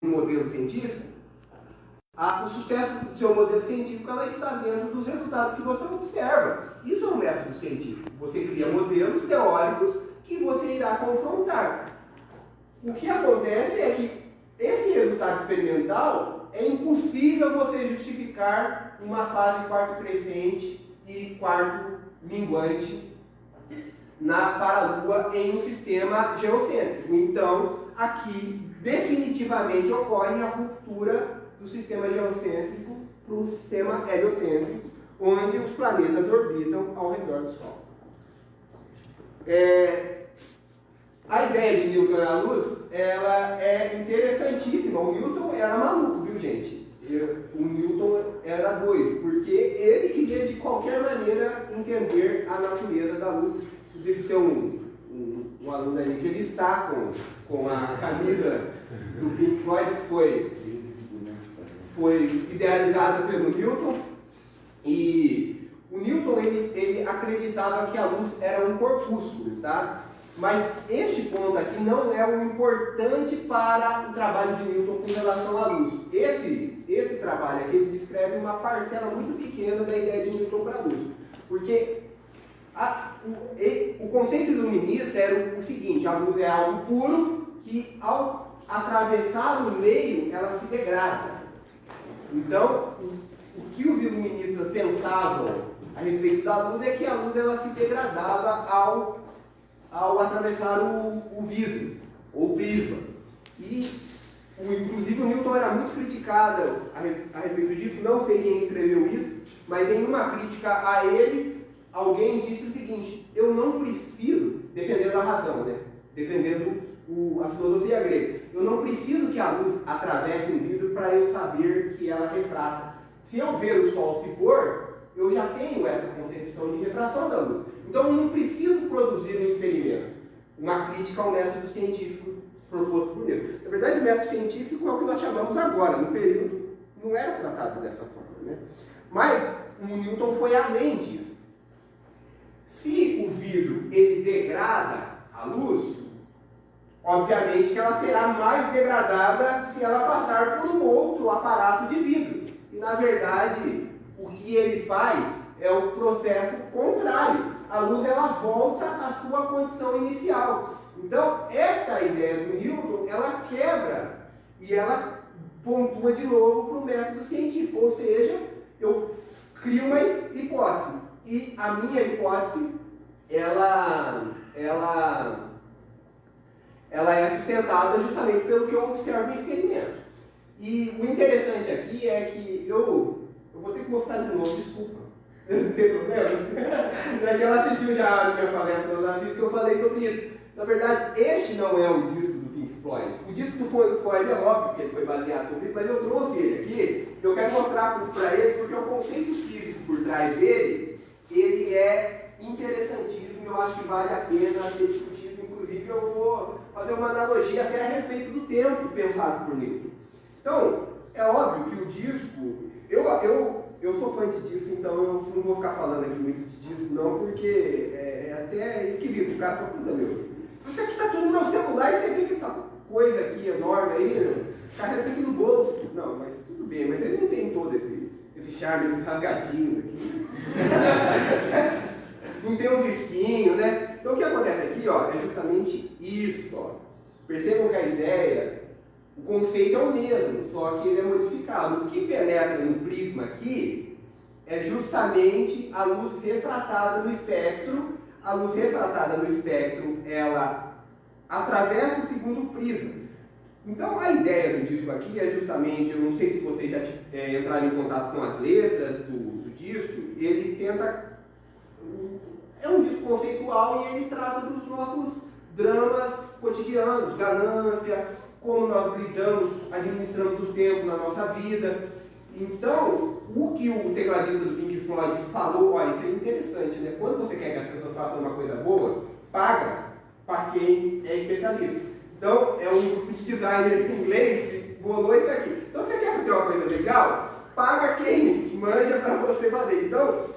modelo científico, o sucesso do seu modelo científico ela está dentro dos resultados que você observa. Isso é um método científico. Você cria modelos teóricos que você irá confrontar. O que acontece é que esse resultado experimental é impossível você justificar uma fase quarto crescente e quarto minguante para a Lua em um sistema geocêntrico. Então, aqui definitivamente ocorre a ruptura do sistema geocêntrico para o sistema heliocêntrico, onde os planetas orbitam ao redor do Sol. A ideia de Newton e a luz, ela é interessantíssima. O Newton era maluco, viu, gente? O Newton era doido, porque ele queria de qualquer maneira entender a natureza da luz. Inclusive tem um aluno ali que ele está com a camisa do Pink Floyd, que foi idealizada pelo Newton. E o Newton ele acreditava que a luz era um corpúsculo, tá? Mas este ponto aqui não é o importante para o trabalho de Newton com relação à luz. Esse trabalho aqui ele descreve uma parcela muito pequena da ideia de Newton para a luz. Porque o conceito iluminista era o seguinte: a luz é algo puro que, ao atravessar o meio, ela se degrada. Então, o que os iluministas pensavam a respeito da luz é que a luz ela se degradava ao atravessar o vidro, ou prisma. E, inclusive, o Newton era muito criticado a respeito disso. Não sei quem escreveu isso, mas em uma crítica a ele, alguém disse o seguinte: eu não preciso, defendendo a razão, né? Defendendo a filosofia grega, eu não preciso que a luz atravesse um vidro para eu saber que ela refrata. Se eu ver o sol se pôr, eu já tenho essa concepção de refração da luz. Então eu não preciso produzir um experimento. Uma crítica ao método científico proposto por Newton. Na verdade, o método científico é o que nós chamamos agora. No período não era tratado dessa forma, né? Mas o Newton foi além disso. Se o vidro ele degrada a luz, obviamente que ela será mais degradada se ela passar por um outro aparato de vidro. E na verdade, o que ele faz é o processo contrário. A luz ela volta à sua condição inicial. Então, essa ideia do Newton, ela quebra e ela pontua de novo para o método científico. Ou seja, eu crio uma hipótese. E a minha hipótese, ela é sustentada justamente pelo que eu observo em experimento. E o interessante aqui é que eu vou ter que mostrar de novo, desculpa. Não tem problema? Ela assistiu já a minha palestra na física que eu falei sobre isso. Na verdade, este não é o disco do Pink Floyd. O disco do Pink Floyd é óbvio que ele foi baseado sobre isso, mas eu trouxe ele aqui. Eu quero mostrar para ele porque o conceito físico por trás dele, ele é interessantíssimo. Eu acho que vale a pena ser discutido. Inclusive, eu vou fazer uma analogia até a respeito do tempo pensado por Newton. Então, é óbvio que o disco... Eu sou fã de disco, então eu não vou ficar falando aqui muito de disco, não, porque é até esquisito. O cara fala: puta, meu, isso aqui tá tudo no meu celular e você vê que essa coisa aqui enorme aí, carrega isso aqui no bolso. Não, mas tudo bem, mas ele não tem todo esse charme, esses rasgadinhos aqui. Não tem um risquinho, né? Então o que acontece aqui, ó, é justamente isso, ó. Percebam que a ideia, o conceito é o mesmo, só que ele é modificado. O que penetra no prisma aqui é justamente a luz refratada no espectro. A luz refratada no espectro, ela atravessa o segundo prisma. Então a ideia do disco aqui é justamente, eu não sei se vocês já entraram em contato com as letras do disco, ele tenta... É um disco conceitual e ele trata dos nossos dramas cotidianos, ganância, como nós lidamos, administramos o tempo na nossa vida. Então, o que o tecladista do Pink Floyd falou, ó, isso é interessante, né? Quando você quer que as pessoas façam uma coisa boa, paga para quem é especialista. Então, é um grupo de designers em inglês que bolou isso aqui. Então, você quer fazer uma coisa legal, paga quem manja para você fazer. Então,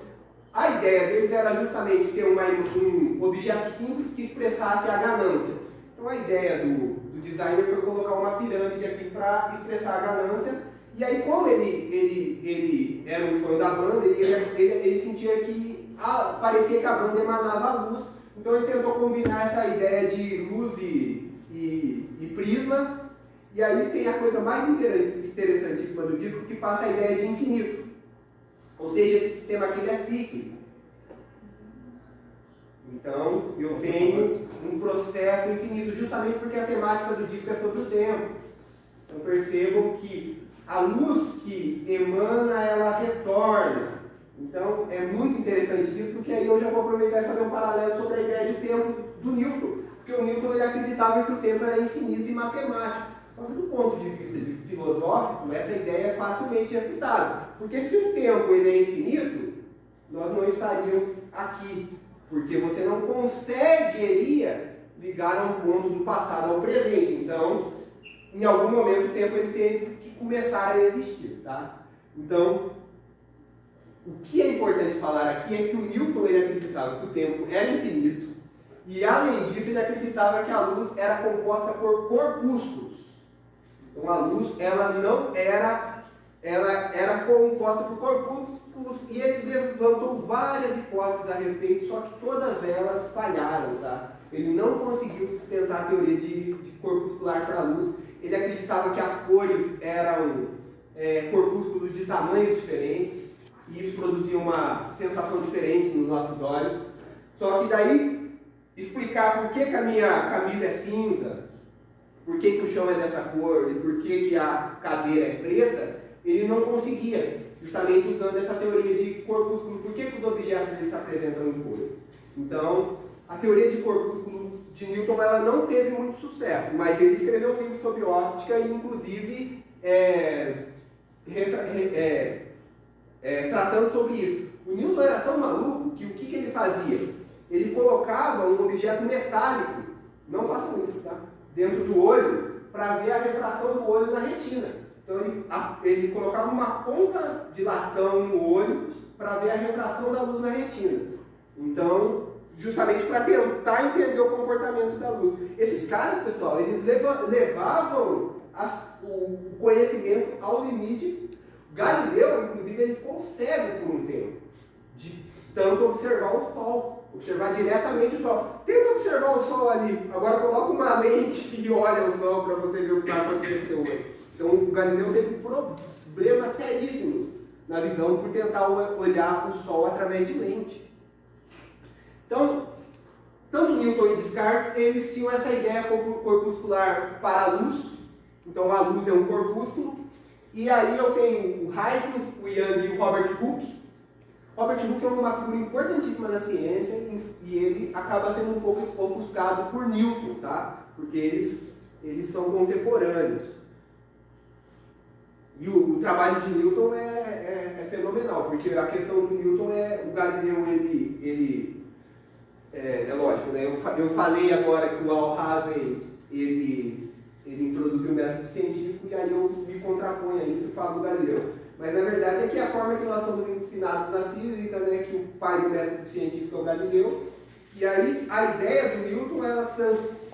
a ideia deles era justamente ter um objeto simples que expressasse a ganância. Então, a ideia do do designer foi colocar uma pirâmide aqui para expressar a ganância. E aí, como ele era um fã da banda, ele sentia que parecia que a banda emanava a luz. Então ele tentou combinar essa ideia de luz e prisma. E aí tem a coisa mais interessantíssima do disco, que passa a ideia de infinito. Ou seja, esse sistema aqui é cíclico. Então, eu tenho um processo infinito, justamente porque a temática do disco é sobre o tempo. Então, percebam que a luz que emana, ela retorna. Então, é muito interessante isso, porque aí eu já vou aproveitar e fazer um paralelo sobre a ideia de tempo do Newton. Porque o Newton ele acreditava que o tempo era infinito e matemático. Só que do ponto de vista filosófico, essa ideia é facilmente refutada. Porque se o tempo ele é infinito, nós não estaríamos aqui. Porque você não conseguiria ligar um ponto do passado ao presente. Então, em algum momento, o tempo ele teve que começar a existir. Tá? Então, o que é importante falar aqui é que o Newton ele acreditava que o tempo era infinito. E, além disso, ele acreditava que a luz era composta por corpúsculos. Então, a luz ela não era, ela era composta por corpúsculos. E ele levantou várias hipóteses a respeito, só que todas elas falharam, tá? Ele não conseguiu sustentar a teoria de corpuscular para a luz. Ele acreditava que as cores eram corpúsculos de tamanhos diferentes, e isso produzia uma sensação diferente nos nossos olhos. Só que daí, explicar por que a minha camisa é cinza, por que o chão é dessa cor, e por que a cadeira é preta, ele não conseguia. Justamente usando essa teoria de corpúsculo, por que os objetos eles se apresentam em cores. Então, a teoria de corpúsculo de Newton ela não teve muito sucesso, mas ele escreveu um livro sobre óptica e, inclusive, tratando sobre isso. O Newton era tão maluco que o que ele fazia? Ele colocava um objeto metálico, não façam isso, tá? Dentro do olho, para ver a refração do olho na retina. Então ele colocava uma ponta de latão no olho para ver a refração da luz na retina. Então, justamente para tentar entender o comportamento da luz. Esses caras, pessoal, eles levavam o conhecimento ao limite. Galileu, inclusive, ele ficou cego por um tempo, de tanto observar o Sol, observar diretamente o Sol. Tenta observar o Sol ali, agora coloca uma lente e olha o Sol para você ver o que está acontecendo no seu olho. Então, o Galileu teve problemas seríssimos na visão por tentar olhar o Sol através de lente. Então, tanto Newton e Descartes, eles tinham essa ideia corpuscular para a luz. Então, a luz é um corpúsculo. E aí eu tenho o Huygens, o Young e o Robert Hooke. Robert Hooke é uma figura importantíssima da ciência e ele acaba sendo um pouco ofuscado por Newton, tá? Porque eles são contemporâneos. E o trabalho de Newton é fenomenal, porque a questão do Newton o Galileu, é lógico, né? Eu falei agora que o Alhazen, ele introduziu o método científico, e aí eu me contraponho a isso e falo do Galileu. Mas na verdade é que a forma que nós somos ensinados na física, né, que o pai do método científico é o Galileu, e aí a ideia do Newton,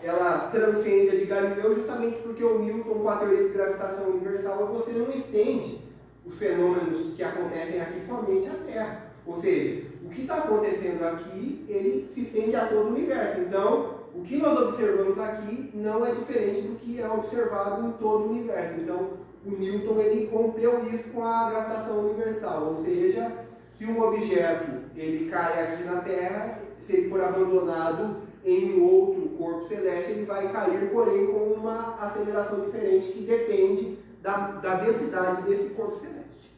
ela transcende a de Galileu justamente porque o Newton, com a teoria de gravitação universal, você não estende os fenômenos que acontecem aqui somente à Terra. Ou seja, o que está acontecendo aqui, ele se estende a todo o universo. Então, o que nós observamos aqui não é diferente do que é observado em todo o universo. Então, o Newton ele rompeu isso com a gravitação universal. Ou seja, se um objeto ele cai aqui na Terra, se ele for abandonado em um outro corpo celeste, ele vai cair, porém, com uma aceleração diferente que depende da densidade desse corpo celeste.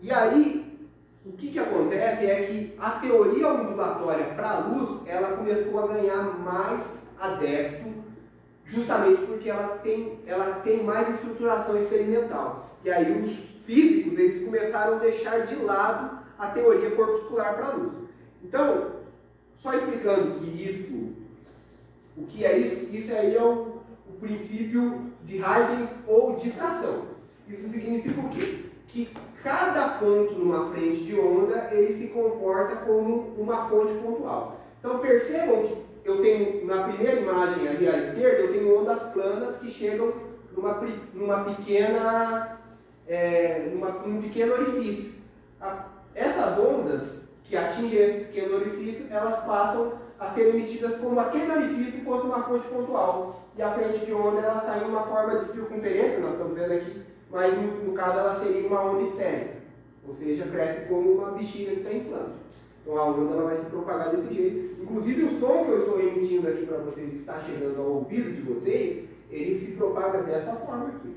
E aí, o que acontece é que a teoria ondulatória para a luz, ela começou a ganhar mais adepto, justamente porque ela tem mais estruturação experimental. E aí os físicos eles começaram a deixar de lado a teoria corpuscular para a luz. Então, só explicando o que é isso, isso aí é o princípio de Huygens ou distração. Isso significa o quê? Que cada ponto numa frente de onda, ele se comporta como uma fonte pontual. Então percebam que eu tenho, na primeira imagem ali à esquerda, eu tenho ondas planas que chegam num pequeno orifício. Essas ondas que atingem esse pequeno orifício, elas passam a ser emitidas como aquele orifício fosse uma fonte pontual. E a frente de onda, ela sai em uma forma de circunferência, nós estamos vendo aqui, mas no caso ela seria uma onda esférica. Ou seja, cresce como uma bexiga que está inflando. Então a onda ela vai se propagar desse jeito. Inclusive o som que eu estou emitindo aqui para vocês, que está chegando ao ouvido de vocês, ele se propaga dessa forma aqui.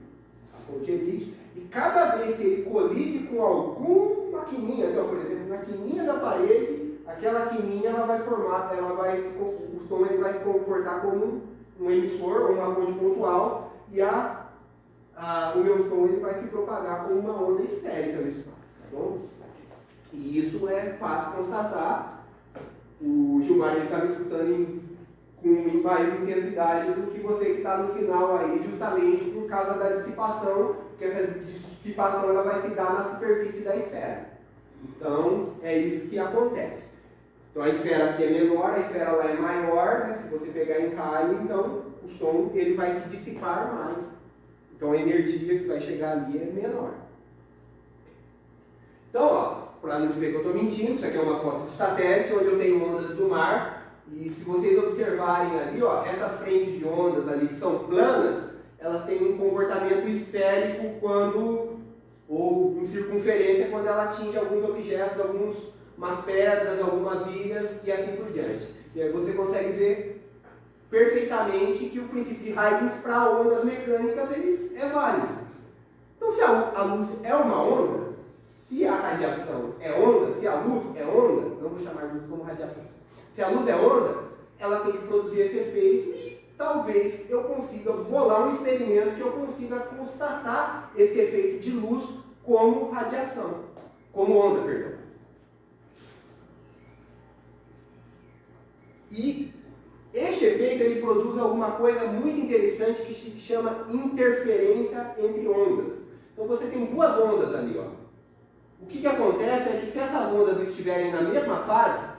A fonte emite. E cada vez que ele colide com alguma quininha, por exemplo, na quininha da parede, aquela quininha ela vai formar, o som ele vai se comportar como um emissor ou uma fonte pontual, e o meu som ele vai se propagar como uma onda esférica no espaço. Tá bom? E isso é fácil constatar. O Gilmar está me escutando com mais intensidade do que você que está no final aí, justamente por causa da dissipação, porque essa dissipação ela vai se dar na superfície da esfera. Então, é isso que acontece. Então, a esfera aqui é menor, a esfera lá é maior, né? Se você pegar em raio, então, o som ele vai se dissipar mais. Então, a energia que vai chegar ali é menor. Então, para não dizer que eu estou mentindo, isso aqui é uma foto de satélite, onde eu tenho ondas do mar. E se vocês observarem ali, essas frentes de ondas ali que são planas, elas têm um comportamento esférico ou em circunferência quando ela atinge alguns objetos, algumas pedras, algumas ilhas e assim por diante. E aí você consegue ver perfeitamente que o princípio de Huygens para ondas mecânicas ele é válido. Então, se a luz é uma onda, se a radiação é onda, se a luz é onda, não vou chamar de luz como radiação, se a luz é onda, ela tem que produzir esse efeito e talvez eu consiga bolar um experimento que eu consiga constatar esse efeito de luz como radiação, como onda, perdão. E este efeito ele produz alguma coisa muito interessante que se chama interferência entre ondas. Então você tem duas ondas ali, O que acontece é que se essas ondas estiverem na mesma fase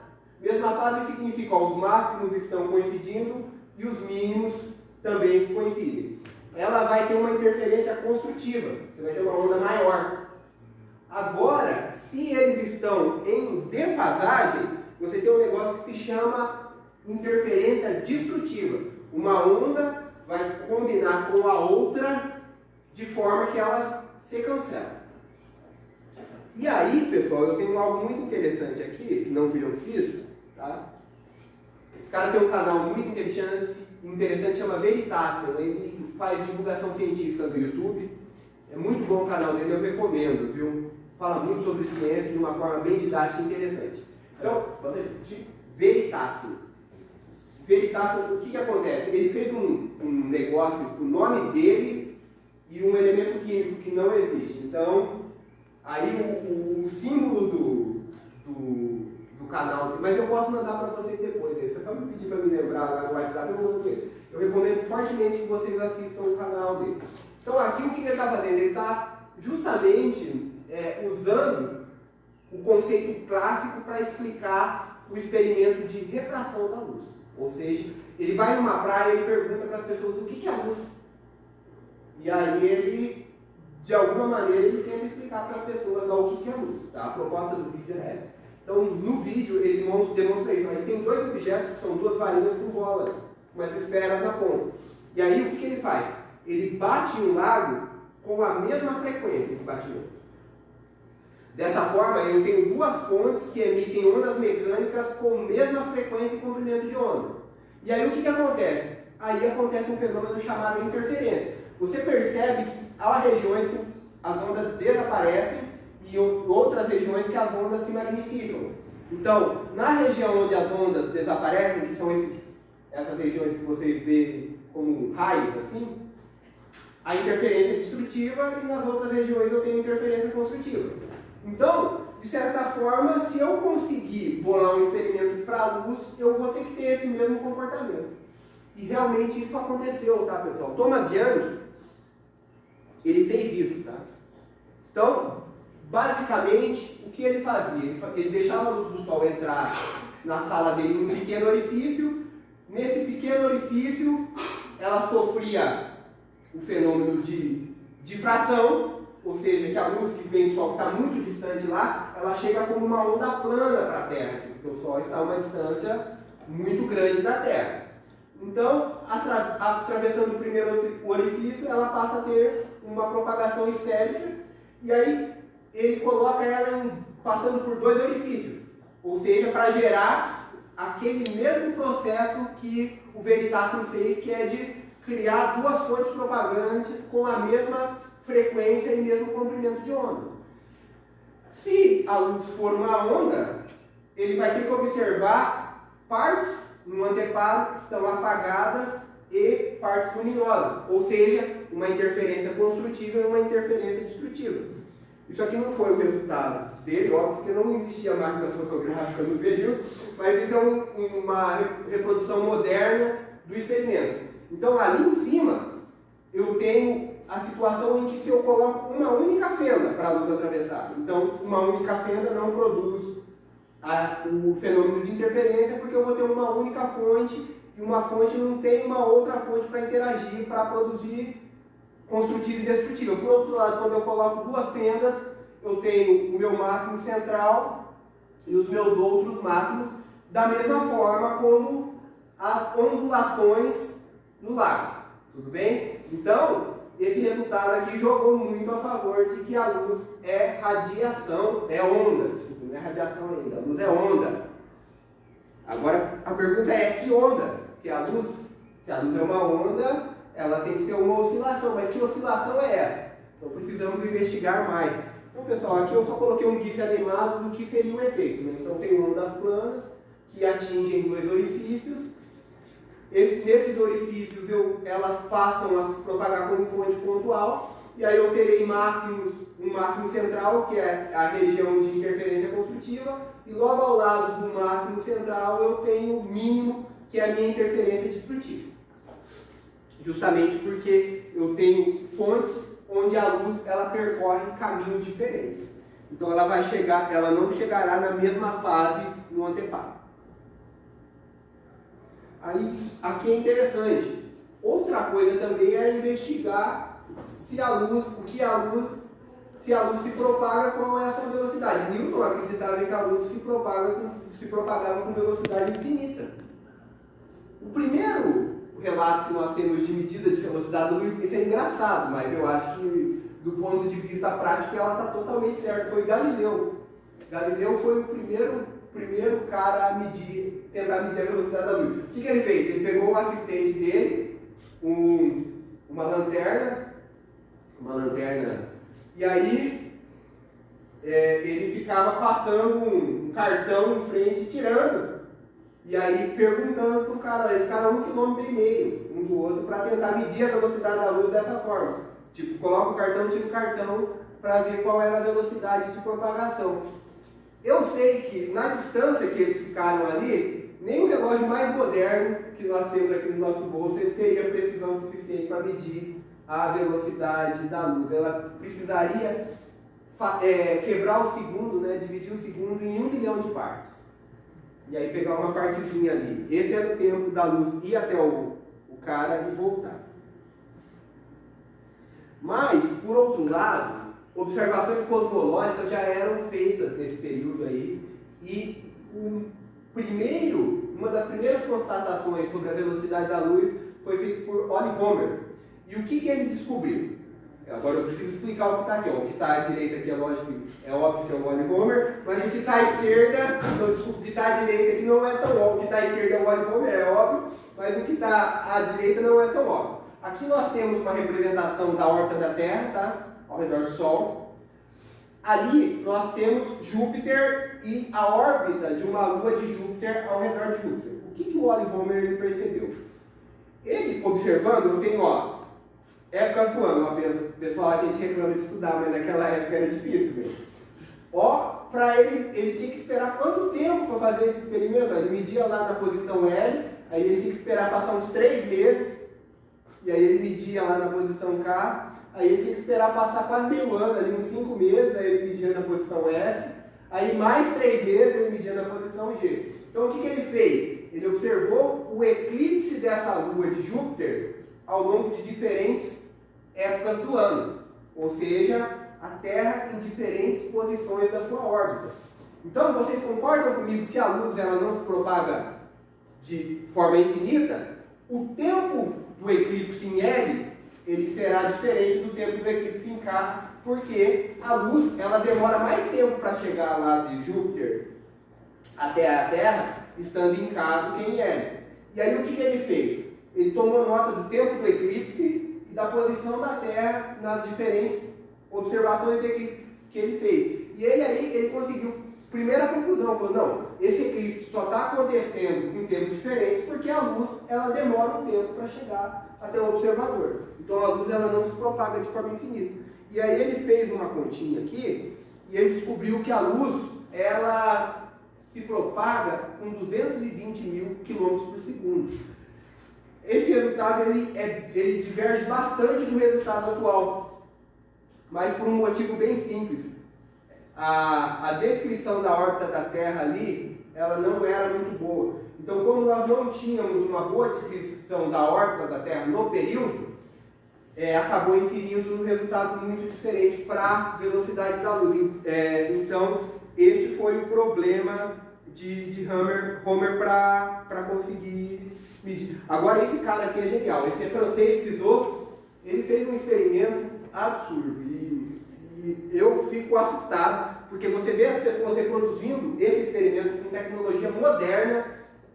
significa os máximos estão coincidindo e os mínimos também coincidem. Ela vai ter uma interferência construtiva, você vai ter uma onda maior. Agora, se eles estão em defasagem, você tem um negócio que se chama interferência destrutiva. Uma onda vai combinar com a outra de forma que elas se cancelam. E aí, pessoal, eu tenho algo muito interessante aqui, que não fui eu que fiz, tá? Esse cara tem um canal muito interessante, chama Veritasium. Ele faz divulgação científica no YouTube. É muito bom o canal dele, eu recomendo, viu? Fala muito sobre ciência de uma forma bem didática e interessante. Então, Veritasium. Veritasium, o que acontece? Ele fez um negócio, o nome dele e um elemento químico que não existe. Então, aí o símbolo do canal, mas eu posso mandar para vocês depois. Se você só me pedir para me lembrar lá no WhatsApp, eu vou ver. Eu recomendo fortemente que vocês assistam o canal dele. Então aqui o que ele está fazendo? Ele está justamente usando o conceito clássico para explicar o experimento de refração da luz. Ou seja, ele vai numa praia e pergunta para as pessoas o que é a luz. E aí ele, de alguma maneira, ele tenta explicar para as pessoas o que é a luz. Tá? A proposta do vídeo é essa. Então, no vídeo, ele demonstra isso. Aí tem dois objetos que são duas varinhas com bolas, umas esferas na ponta. E aí, o que ele faz? Ele bate em um lago com a mesma frequência que bate em outro. Dessa forma, eu tenho duas fontes que emitem ondas mecânicas com a mesma frequência e comprimento de onda. E aí, o que acontece? Aí acontece um fenômeno chamado interferência. Você percebe que há regiões que as ondas desaparecem e outras regiões que as ondas se magnificam. Então, na região onde as ondas desaparecem, que são essas regiões que você vê como raios, assim, a interferência é destrutiva e nas outras regiões eu tenho interferência construtiva. Então, de certa forma, se eu conseguir bolar um experimento para a luz, eu vou ter que ter esse mesmo comportamento. E realmente isso aconteceu, tá, pessoal? Thomas Young, ele fez isso, tá? Então, basicamente, o que ele fazia? Ele deixava a luz do sol entrar na sala dele num pequeno orifício, Nesse pequeno orifício, ela sofria o fenômeno de difração, ou seja, que a luz que vem do Sol, que está muito distante lá, ela chega como uma onda plana para a Terra, porque o Sol está a uma distância muito grande da Terra. Então, atravessando o primeiro orifício, ela passa a ter uma propagação esférica, e aí ele coloca ela passando por 2 orifícios, ou seja, para gerar aquele mesmo processo que o Veritasium fez, que é de criar 2 fontes propagantes com a mesma frequência e mesmo comprimento de onda. Se a luz for uma onda, ele vai ter que observar partes no anteparo que estão apagadas e partes luminosas, ou seja, uma interferência construtiva e uma interferência destrutiva. Isso aqui não foi o resultado dele, óbvio, porque não existia máquina fotográfica no período, mas isso é uma reprodução moderna do experimento. Então, ali em cima, eu tenho a situação em que se eu coloco uma única fenda para a luz atravessar. Então, uma única fenda não produz o fenômeno de interferência, porque eu vou ter uma única fonte, e uma fonte não tem uma outra fonte para interagir, para produzir construtiva e destrutiva. Por outro lado, quando eu coloco 2 fendas, eu tenho o meu máximo central e os meus outros máximos, da mesma forma como as ondulações no lago. Tudo bem? Então, esse resultado aqui jogou muito a favor de que a luz é radiação, é onda, desculpa, não é radiação ainda, a luz é onda. Agora, a pergunta é, que onda? Que a luz, se a luz é uma onda, ela tem que ser uma oscilação, mas que oscilação é essa? Então precisamos investigar mais. Então pessoal, aqui eu só coloquei um GIF animado do que seria o efeito, né? Então tem ondas planas que atingem 2 orifícios. Nesses orifícios elas passam a se propagar como fonte pontual, e aí eu terei um máximo central, que é a região de interferência construtiva, e logo ao lado do máximo central eu tenho o mínimo, que é a minha interferência destrutiva. Justamente porque eu tenho fontes onde a luz ela percorre caminhos diferentes. Então ela não chegará na mesma fase no anteparo. Aí, aqui é interessante. Outra coisa também é investigar se a luz se propaga, qual é essa velocidade. Newton acreditava que a luz se propagava com velocidade infinita. O primeiro relato que nós temos de medida de velocidade da luz, isso é engraçado, mas eu acho que do ponto de vista prático ela está totalmente certa. Foi Galileu. Galileu foi o primeiro cara a tentar medir a velocidade da luz. O que ele fez? Ele pegou um assistente dele, uma lanterna, e aí ele ficava passando um cartão em frente e tirando. E aí perguntando para o cara, esse cara 1,5 km um do outro, para tentar medir a velocidade da luz dessa forma. Tipo, coloca o cartão, tira o cartão, para ver qual era a velocidade de propagação. Eu sei que na distância que eles ficaram ali, nem o relógio mais moderno que nós temos aqui no nosso bolso, ele teria precisão suficiente para medir a velocidade da luz. Ela precisaria quebrar o segundo, né, dividir o segundo em 1 milhão de partes. E aí pegar uma partezinha ali. Esse era o tempo da luz ir até o cara e voltar. Mas, por outro lado, observações cosmológicas já eram feitas nesse período aí. E uma das primeiras constatações sobre a velocidade da luz foi feita por Ollie Homer. E o que ele descobriu? Agora eu preciso explicar o que está aqui. O que está à direita aqui é lógico, é óbvio que é o Ollie Homer, mas o que está à esquerda, o que está à direita aqui não é tão óbvio. O que está à esquerda é o Ollie Homer, é óbvio, mas o que está à direita não é tão óbvio. Aqui nós temos uma representação da órbita da Terra, tá? Ao redor do Sol. Ali nós temos Júpiter e a órbita de uma lua de Júpiter ao redor de Júpiter. O que o Ollie Homer percebeu? Ele observando, eu tenho, épocas do ano, pessoal, a gente reclama de estudar, mas naquela época era difícil mesmo. Para ele tinha que esperar quanto tempo para fazer esse experimento? Ele media lá na posição L, aí ele tinha que esperar passar uns 3 meses, e aí ele media lá na posição K, aí ele tinha que esperar passar quase meio ano, ali uns 5 meses, aí ele media na posição S, aí mais 3 meses ele media na posição G. Então o que ele fez? Ele observou o eclipse dessa lua de Júpiter ao longo de diferentes épocas do ano, ou seja, a Terra em diferentes posições da sua órbita. Então, vocês concordam comigo que a luz ela não se propaga de forma infinita? O tempo do eclipse em L, ele será diferente do tempo do eclipse em K, porque a luz ela demora mais tempo para chegar lá de Júpiter até a Terra, estando em K do que em L. E aí o que ele fez? Ele tomou nota do tempo do eclipse e da posição da Terra nas diferentes observações do eclipse que ele fez. E ele conseguiu, primeira conclusão, falou, não, esse eclipse só está acontecendo em tempos diferentes porque a luz ela demora um tempo para chegar até o observador. Então a luz ela não se propaga de forma infinita. E aí ele fez uma continha aqui e ele descobriu que a luz ela se propaga com 220 mil quilômetros por segundo. Esse resultado ele diverge bastante do resultado atual, mas por um motivo bem simples. A descrição da órbita da Terra ali, ela não era muito boa. Então, como nós não tínhamos uma boa descrição da órbita da Terra no período, acabou inferindo um resultado muito diferente para a velocidade da luz. Então, este foi o problema de Homer para conseguir medir. Agora, esse cara aqui é genial. Esse francês Fizeau, ele fez um experimento absurdo. E eu fico assustado, porque você vê as pessoas reproduzindo esse experimento com tecnologia moderna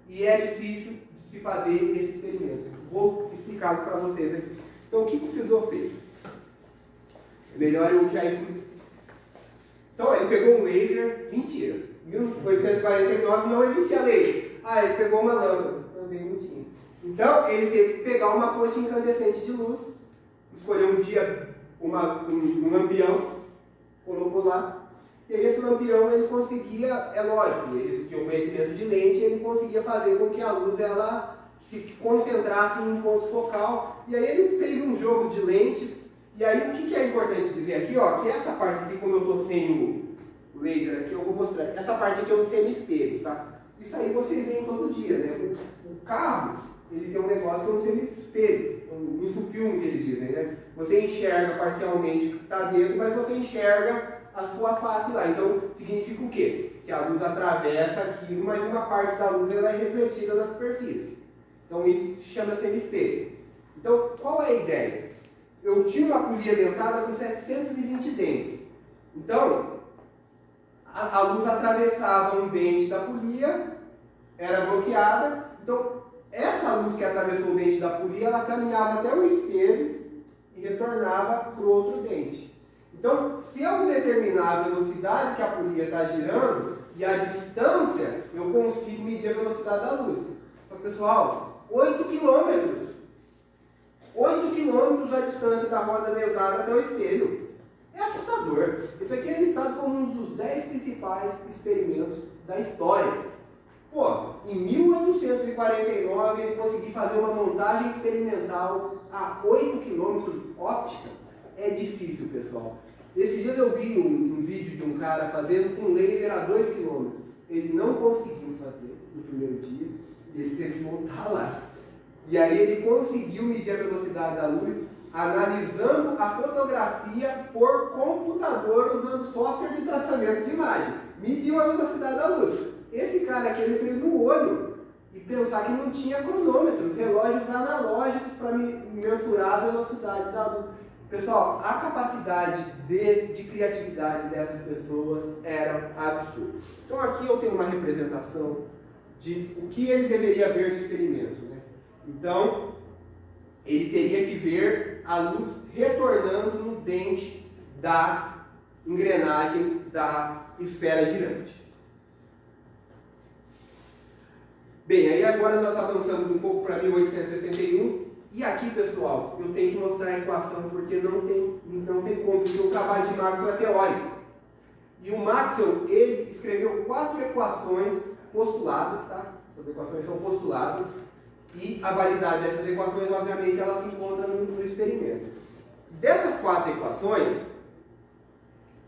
e é difícil de se fazer esse experimento. Vou explicá-lo para vocês aqui. Então, o que o Fizeau fez? É melhor eu já incluir. Então, ele pegou um laser, mentira. Em 1849 não existia laser. Ele pegou uma lâmpada, também não tinha. Então, ele teve que pegar uma fonte incandescente de luz, escolheu um dia um lampião, colocou lá, e aí esse lampião ele conseguia, é lógico, ele tinha um conhecimento de lente, ele conseguia fazer com que a luz ela se concentrasse em um ponto focal, e aí ele fez um jogo de lentes, e aí o que é importante dizer aqui, ó, que essa parte aqui, como eu estou sem o laser aqui, eu vou mostrar, essa parte aqui é um semi-espelho, tá? Isso aí vocês veem todo dia, né? O carro, ele tem um negócio que é um semi-espelho, um insufilme que eles dizem, né? Você enxerga parcialmente o que está dentro, mas você enxerga a sua face lá. Então, significa o quê? Que a luz atravessa aquilo, mas uma parte da luz ela é refletida na superfície. Então, isso se chama semi-espelho. Então, qual é a ideia? Eu tinha uma polia dentada com 720 dentes. Então, a luz atravessava um dente da polia, era bloqueada. Então, essa luz que atravessou o dente da polia, ela caminhava até o espelho e retornava para o outro dente. Então, se eu determinar a velocidade que a polia está girando e a distância, eu consigo medir a velocidade da luz. Então, pessoal, 8 quilômetros. 8 quilômetros a distância da roda dentada até o espelho. É assustador. Isso aqui é listado como um dos 10 principais experimentos da história. Pô, em 1849 ele conseguiu fazer uma montagem experimental a 8 km óptica. É difícil, pessoal. Esses dias eu vi um vídeo de um cara fazendo com laser a 2 km. Ele não conseguiu fazer no primeiro dia, ele teve que voltar lá. E aí ele conseguiu medir a velocidade da luz analisando a fotografia por computador usando software de tratamento de imagem. Mediu a velocidade da luz. Esse cara aqui, ele fez no olho e pensar que não tinha cronômetros, relógios analógicos para mensurar a velocidade da luz. Pessoal, a capacidade de criatividade dessas pessoas era absurda. Então aqui eu tenho uma representação de o que ele deveria ver no experimento, né? Então, ele teria que ver a luz retornando no dente da engrenagem da esfera girante. Bem, aí agora nós avançamos um pouco para 1861, e aqui, pessoal, eu tenho que mostrar a equação, porque não tem como, porque o trabalho de Maxwell é teórico. E o Maxwell, ele escreveu 4 equações postuladas, tá? Essas equações são postuladas, e a validade dessas equações, obviamente, elas se encontram no experimento. Dessas 4 equações,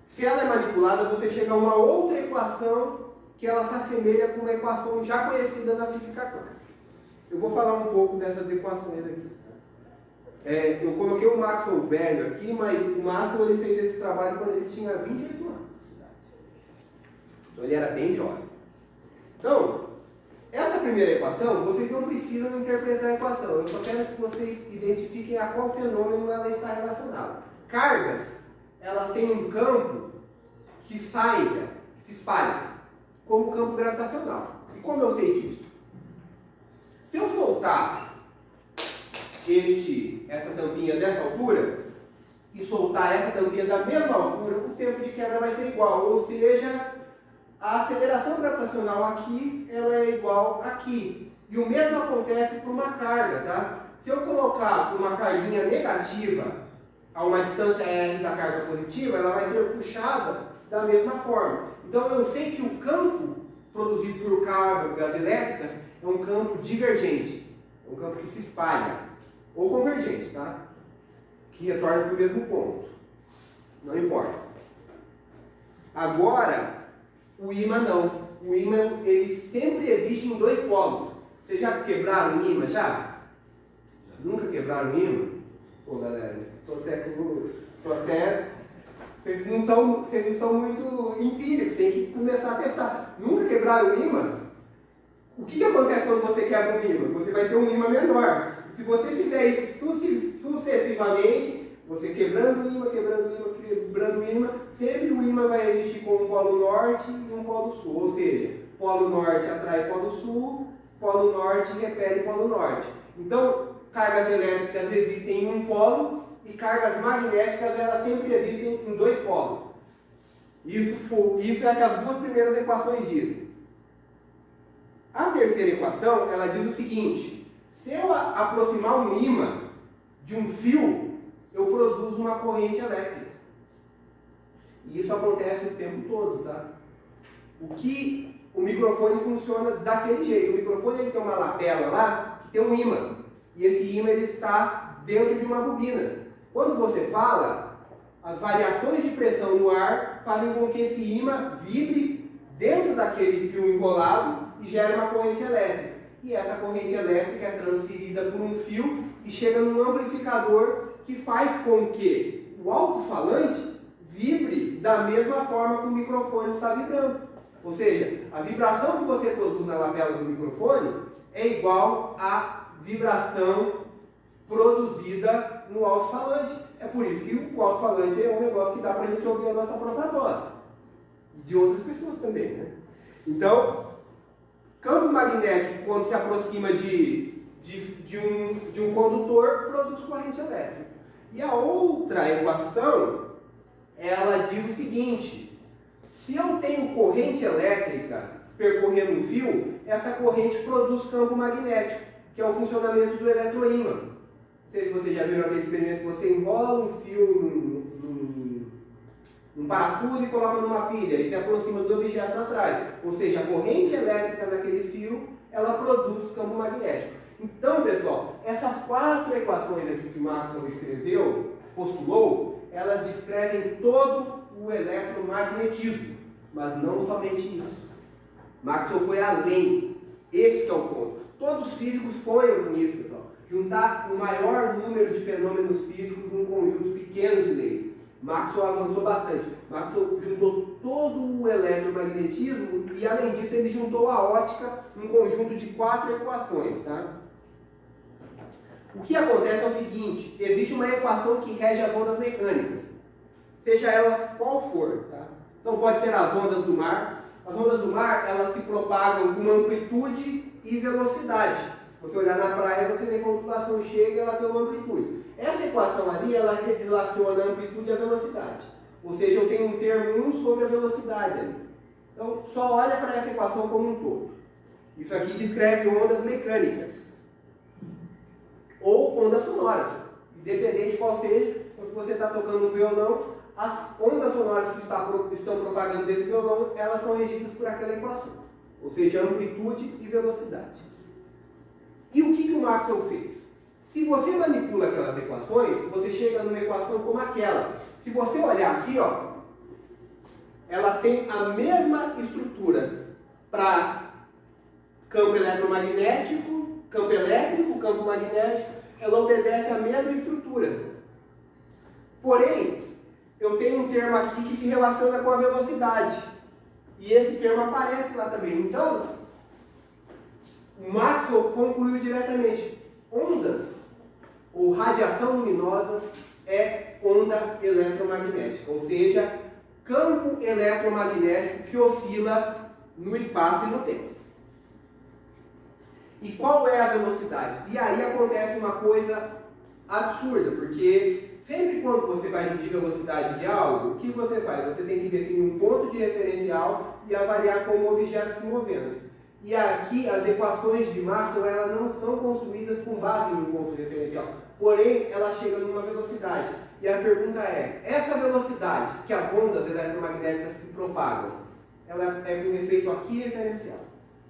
se ela é manipulada, você chega a uma outra equação que ela se assemelha com uma equação já conhecida na física clássica. Eu vou falar um pouco dessas equações aqui. Eu coloquei o Maxwell velho aqui, mas o Maxwell ele fez esse trabalho quando ele tinha 28 anos. Então ele era bem jovem. Então, essa primeira equação, vocês não precisam interpretar a equação. Eu só quero que vocês identifiquem a qual fenômeno ela está relacionada. Cargas, elas têm um campo que sai, que se espalha, como o campo gravitacional. E como eu sei disso? Se eu soltar essa tampinha dessa altura e soltar essa tampinha da mesma altura, o tempo de quebra vai ser igual, ou seja, a aceleração gravitacional aqui, ela é igual aqui. E o mesmo acontece para uma carga, tá? Se eu colocar uma carguinha negativa a uma distância r da carga positiva, ela vai ser puxada da mesma forma. Então eu sei que o campo produzido por cargas elétricas é um campo divergente, é um campo que se espalha, ou convergente, tá? Que retorna para o mesmo ponto. Não importa. Agora, o ímã não. O ímã, ele sempre existe em dois polos. Vocês já quebraram o ímã, já? Nunca quebraram o ímã? Pô, galera, vocês não são muito empíricos, tem que começar a testar. Nunca quebraram o ímã? O que acontece quando você quebra um ímã? Você vai ter um ímã menor. Se você fizer isso sucessivamente, você quebrando o ímã, sempre o ímã vai existir com um polo norte e um polo sul. Ou seja, polo norte atrai polo sul, polo norte repele polo norte. Então, cargas elétricas existem em um polo e cargas magnéticas elas sempre existem em dois polos. Isso é que as duas primeiras equações dizem. A terceira equação, ela diz o seguinte: se eu aproximar um ímã de um fio, eu produzo uma corrente elétrica. E isso acontece o tempo todo, tá? O microfone funciona daquele jeito. O microfone ele tem uma lapela lá que tem um ímã. E esse ímã ele está dentro de uma bobina. Quando você fala, as variações de pressão no ar fazem com que esse ímã vibre dentro daquele fio enrolado e gere uma corrente elétrica. E essa corrente elétrica é transferida por um fio e chega num amplificador que faz com que o alto-falante vibre da mesma forma que o microfone está vibrando. Ou seja, a vibração que você produz na lapela do microfone é igual à vibração produzida no alto-falante. É por isso que o alto-falante é um negócio que dá para a gente ouvir a nossa própria voz. E de outras pessoas também, né? Então, campo magnético, quando se aproxima de um condutor, produz corrente elétrica. E a outra equação, ela diz o seguinte: se eu tenho corrente elétrica percorrendo um fio, essa corrente produz campo magnético, que é o funcionamento do eletroímã. Não sei se vocês já viram aquele experimento que você enrola um fio num parafuso e coloca numa pilha e se aproxima dos objetos atrás. Ou seja, a corrente elétrica naquele fio, ela produz campo magnético. Então, pessoal, essas quatro equações aqui que Maxwell escreveu, postulou, elas descrevem todo o eletromagnetismo, mas não somente isso. Maxwell foi além. Esse que é o ponto. Todos os físicos sonham com isso, pessoal. Juntar o maior número de fenômenos físicos num conjunto pequeno de leis. Maxwell avançou bastante. Maxwell juntou todo o eletromagnetismo e, além disso, ele juntou a ótica num conjunto de quatro equações, tá? O que acontece é o seguinte: existe uma equação que rege as ondas mecânicas, seja ela qual for, tá? Então pode ser as ondas do mar. As ondas do mar, elas se propagam com amplitude e velocidade. Você olhar na praia, você vê que a ondulação chega e ela tem uma amplitude. Essa equação ali, ela relaciona a amplitude e a velocidade. Ou seja, eu tenho um termo 1 sobre a velocidade ali. Então, só olha para essa equação como um todo. Isso aqui descreve ondas mecânicas. Ou ondas sonoras. Independente de qual seja, então, se você está tocando um violão, as ondas sonoras que estão propagando desse violão, elas são regidas por aquela equação. Ou seja, amplitude e velocidade. E o que o Maxwell fez? Se você manipula aquelas equações, você chega numa equação como aquela. Se você olhar aqui, ó, ela tem a mesma estrutura para campo eletromagnético, campo elétrico, campo magnético, ela obedece à mesma estrutura. Porém, eu tenho um termo aqui que se relaciona com a velocidade. E esse termo aparece lá também. Então, o Maxwell concluiu diretamente: ondas ou radiação luminosa é onda eletromagnética, ou seja, campo eletromagnético que oscila no espaço e no tempo. E qual é a velocidade? E aí acontece uma coisa absurda, porque sempre quando você vai medir a velocidade de algo, o que você faz? Você tem que definir um ponto de referencial e avaliar como o objeto se movendo. E aqui as equações de Maxwell elas não são construídas com base em um ponto de referencial, porém ela chega numa velocidade. E a pergunta é, essa velocidade que as ondas eletromagnéticas se propagam, ela é com respeito a que referencial?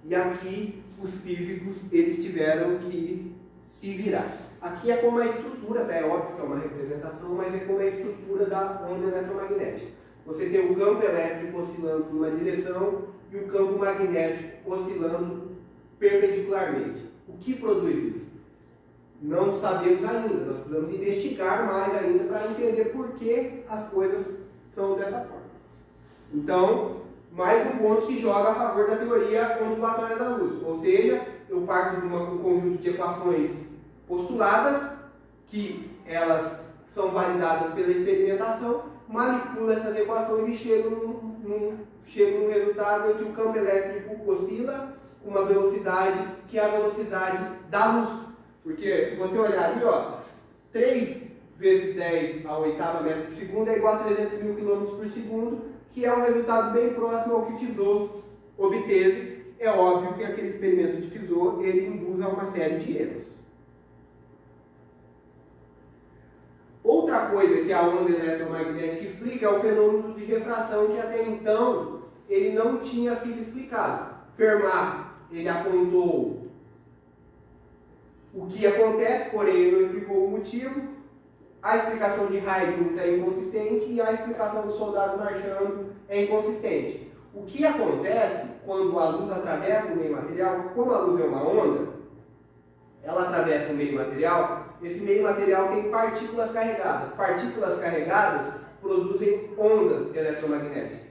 E aqui os físicos eles tiveram que se virar. Aqui é como a estrutura, é óbvio que é uma representação, mas é como a estrutura da onda eletromagnética. Você tem o campo elétrico oscilando numa direção e o campo magnético oscilando perpendicularmente. O que produz isso? Não sabemos ainda, nós precisamos investigar mais ainda para entender por que as coisas são dessa forma. Então, mais um ponto que joga a favor da teoria ondulatória da luz. Ou seja, eu parto de um conjunto de equações postuladas, que elas são validadas pela experimentação, manipulo essas equações e chego num resultado em que o campo elétrico oscila com uma velocidade que é a velocidade da luz. Porque se você olhar ali, ó, 3 vezes 10 à oitava metro por segundo é igual a 300 mil km por segundo, que é um resultado bem próximo ao que Fizeau obteve. É óbvio que aquele experimento de Fizeau, ele induz a uma série de erros. Outra coisa que a onda eletromagnética explica é o fenômeno de refração, que até então ele não tinha sido explicado. Fermat, ele apontou o que acontece, porém ele não explicou o motivo. A explicação de Huygens é inconsistente e a explicação dos soldados marchando é inconsistente. O que acontece quando a luz atravessa o meio material? Como a luz é uma onda, ela atravessa o meio material, esse meio material tem partículas carregadas. Partículas carregadas produzem ondas eletromagnéticas.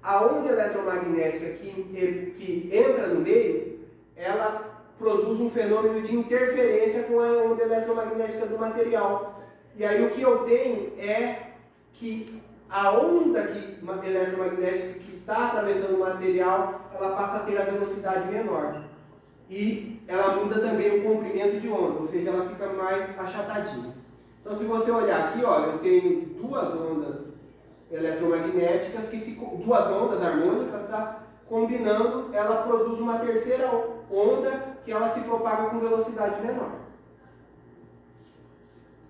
A onda eletromagnética que entra no meio, ela produz um fenômeno de interferência com a onda eletromagnética do material. E aí o que eu tenho é que a onda eletromagnética que está atravessando o material, ela passa a ter a velocidade menor. E ela muda também o comprimento de onda, ou seja, ela fica mais achatadinha. Então se você olhar aqui, olha, eu tenho duas ondas eletromagnéticas, duas ondas harmônicas, tá? Combinando, ela produz uma terceira onda que ela se propaga com velocidade menor.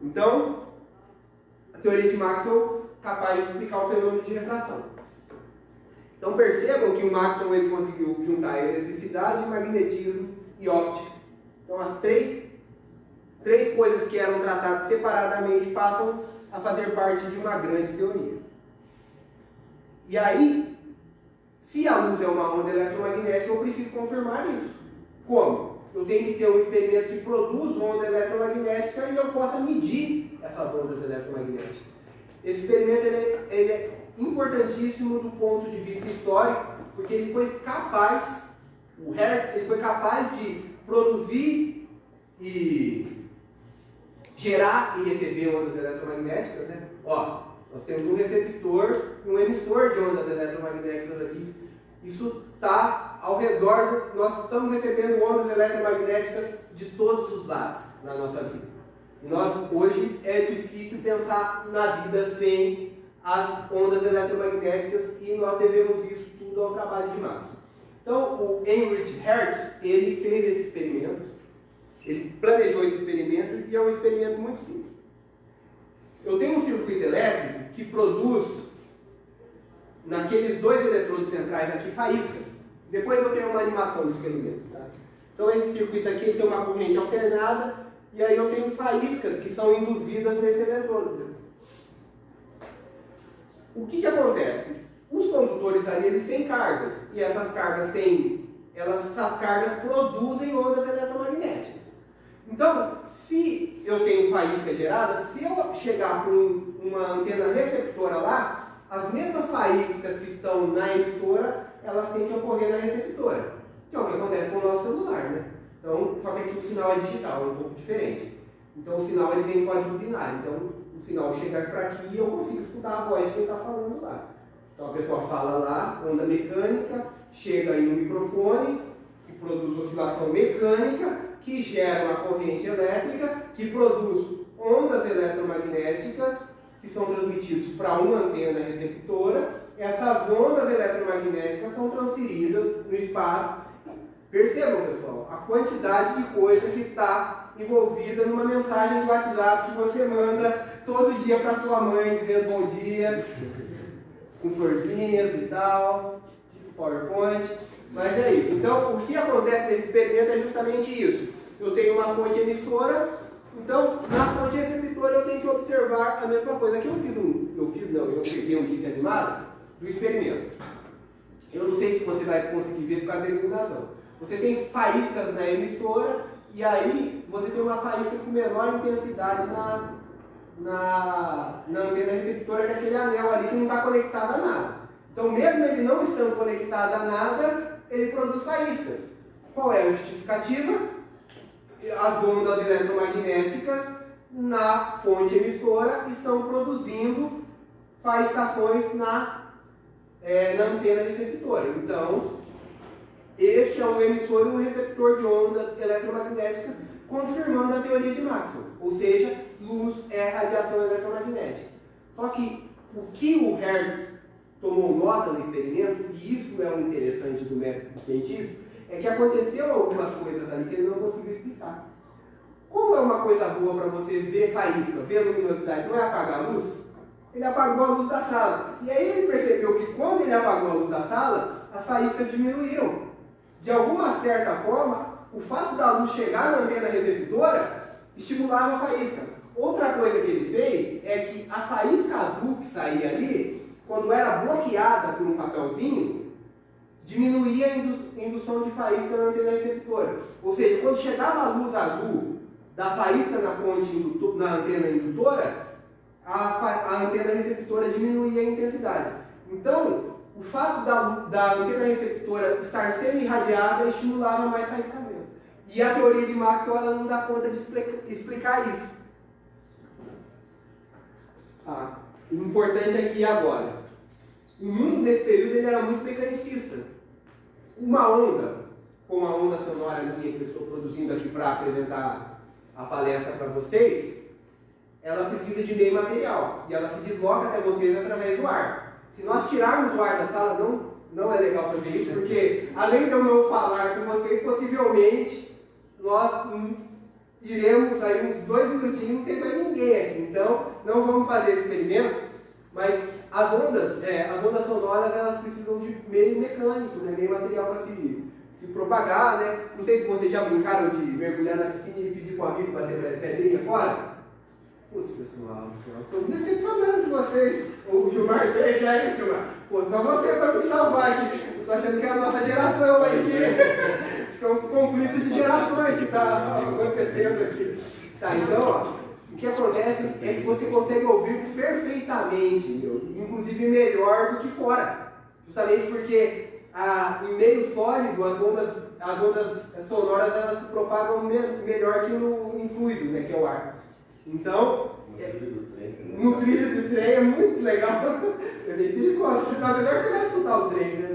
Então, a teoria de Maxwell é capaz de explicar o fenômeno de refração. Então percebam que o Maxwell ele conseguiu juntar eletricidade, magnetismo e óptica. Então as três coisas que eram tratadas separadamente passam a fazer parte de uma grande teoria. E aí, se a luz é uma onda eletromagnética, eu preciso confirmar isso. Como? Eu tenho que ter um experimento que produz onda eletromagnética e eu possa medir essas ondas eletromagnéticas. Esse experimento ele é importantíssimo do ponto de vista histórico, porque ele foi capaz, o Hertz, ele foi capaz de produzir e gerar e receber ondas eletromagnéticas, né? Ó, nós temos um receptor e um emissor de ondas eletromagnéticas aqui. Isso está ao redor, nós estamos recebendo ondas eletromagnéticas de todos os lados na nossa vida. E nós, hoje, é difícil pensar na vida sem as ondas eletromagnéticas e nós devemos isso tudo ao trabalho de Maxwell. Então, o Heinrich Hertz, ele fez esse experimento, ele planejou esse experimento e é um experimento muito simples. Eu tenho um circuito elétrico que produz, naqueles dois eletrodos centrais aqui, faíscas. Depois eu tenho uma animação do experimento. Tá? Então esse circuito aqui tem uma corrente alternada e aí eu tenho faíscas que são induzidas nesse eletrodo. O que acontece? Os condutores ali eles têm cargas e essas cargas têm essas cargas produzem ondas eletromagnéticas. Então, se eu tenho faísca gerada, se eu chegar com uma antena receptora lá, as mesmas faíscas que estão na emissora, elas têm que ocorrer na receptora. Que é o que acontece com o nosso celular, né? Então, só que aqui o sinal é digital, é um pouco diferente. Então o sinal ele vem em código binário. Então o sinal chegar para aqui e eu consigo escutar a voz de quem está falando lá. Então a pessoa fala lá, onda mecânica, chega aí no microfone, que produz oscilação mecânica, que gera uma corrente elétrica, que produz ondas eletromagnéticas, que são transmitidas para uma antena receptora. Essas ondas eletromagnéticas são transferidas no espaço. Percebam, pessoal, a quantidade de coisa que está envolvida numa mensagem de WhatsApp que você manda todo dia para sua mãe, dizendo bom dia, com florzinhas e tal, tipo PowerPoint. Mas é isso. Então, o que acontece nesse experimento é justamente isso. Eu tenho uma fonte emissora, então, na fonte receptora eu tenho que observar a mesma coisa. Aqui eu peguei um GIF animado do experimento. Eu não sei se você vai conseguir ver por causa da iluminação. Você tem faíscas na emissora e aí você tem uma faísca com menor intensidade na antena receptora, que é aquele anel ali que não está conectado a nada. Então, mesmo ele não estando conectado a nada, ele produz faíscas. Qual é a justificativa? As ondas eletromagnéticas na fonte emissora estão produzindo faiscações na antena receptora. Então, este é um emissor e um receptor de ondas eletromagnéticas, confirmando a teoria de Maxwell. Ou seja, luz é radiação eletromagnética. Só que o que o Hertz tomou nota no experimento, e isso é o interessante do método científico, é que aconteceu algumas coisas ali que ele não conseguiu explicar. Como é uma coisa boa para você ver faísca, ver luminosidade, não é apagar a luz? Ele apagou a luz da sala. E aí ele percebeu que quando ele apagou a luz da sala, as faíscas diminuíram. De alguma certa forma, o fato da luz chegar na antena receptora estimulava a faísca. Outra coisa que ele fez é que a faísca azul que saía ali, quando era bloqueada por um papelzinho, diminuía a indução de faísca na antena receptora. Ou seja, quando chegava a luz azul da faísca na antena indutora, a antena receptora diminuía a intensidade. Então, o fato da antena receptora estar sendo irradiada estimulava mais faiscamento. E a teoria de Maxwell ela não dá conta de explicar isso. Importante aqui agora. O mundo nesse período ele era muito mecanicista. Uma onda, como a onda sonora minha que eu estou produzindo aqui para apresentar a palestra para vocês, ela precisa de meio material. E ela se desloca até vocês através do ar. Se nós tirarmos o ar da sala, não é legal fazer isso, porque além de eu não falar com vocês, possivelmente nós iremos aí uns 2 minutinhos, não tem mais ninguém aqui. Então, não vamos fazer esse experimento, mas as ondas sonoras, elas precisam de meio mecânico, né? Meio material para se propagar, né? Não sei se vocês já brincaram de mergulhar na piscina e pedir para um amigo bater pedrinha fora. Putz, pessoal, estou me decepcionando de vocês. O Gilmar fez, já é, Gilmar? Pô, só você para me salvar aqui. Estou achando que é a nossa geração aí, acho que é um conflito de gerações que está acontecendo aqui. Tá, então, ó, o que acontece é que você consegue ouvir perfeitamente, inclusive melhor do que fora. Justamente porque em meio sólido as ondas sonoras elas se propagam melhor que em fluido, né, que é o ar. Então, no trilho do trem é muito legal. É bem perigoso. Na verdade, você vai escutar o trem, né?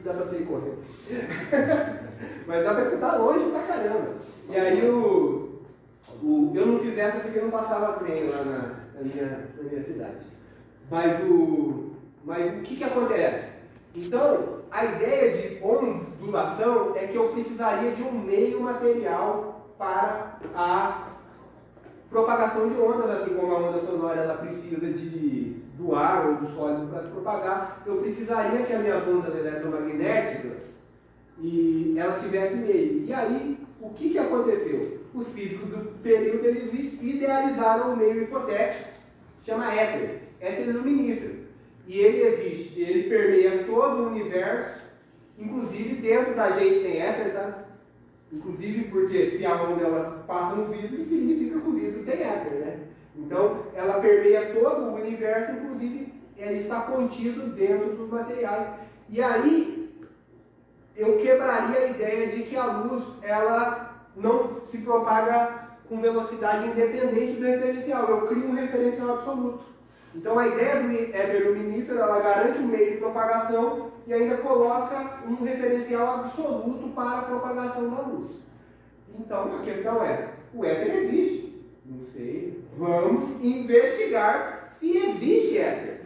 Dá pra sair correndo. Mas dá pra escutar longe pra caramba. E aí, eu não fiz essa porque não passava trem lá na minha cidade. Mas o que acontece? Então, a ideia de ondulação é que eu precisaria de um meio material para a propagação de ondas, assim como a onda sonora ela precisa do ar ou do sólido para se propagar, eu precisaria que as minhas ondas eletromagnéticas ela tivesse meio. E aí, o que aconteceu? Os físicos do período eles idealizaram um meio hipotético, chama éter luminífero. E ele existe, ele permeia todo o universo Inclusive dentro da gente tem éter, tá? Inclusive porque se a onda ela passa no vidro, significa que o vidro tem éter, né? Então ela permeia todo o universo, inclusive ele está contido dentro dos materiais. E aí eu quebraria a ideia de que a luz ela não se propaga com velocidade independente do referencial. Eu crio um referencial absoluto. Então a ideia do éter luminífero, ela garante um meio de propagação e ainda coloca um referencial absoluto para a propagação da luz. Então a questão é, o éter existe? Não sei. Vamos investigar se existe éter.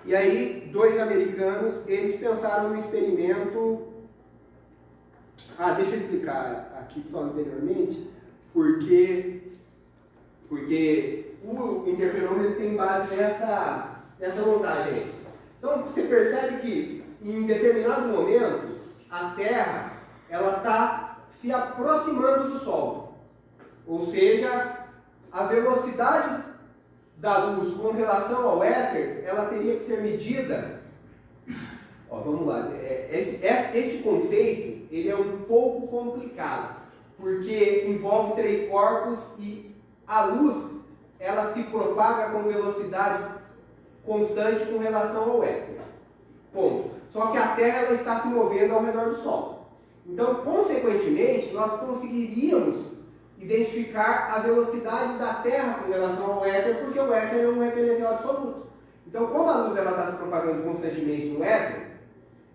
E aí, dois americanos, eles pensaram no experimento... deixa eu explicar aqui só anteriormente, porque o interferômetro tem base nessa montagem aí. Então, você percebe que, em determinado momento, a Terra está se aproximando do Sol. Ou seja, a velocidade da luz com relação ao éter, ela teria que ser medida. Vamos lá. Este conceito ele é um pouco complicado, porque envolve três corpos e a luz ela se propaga com velocidade constante com relação ao éter. Ponto. Só que a Terra ela está se movendo ao redor do Sol. Então, consequentemente, nós conseguiríamos identificar a velocidade da Terra com relação ao éter, porque o éter é um referencial absoluto. Então, como a luz está se propagando constantemente no éter,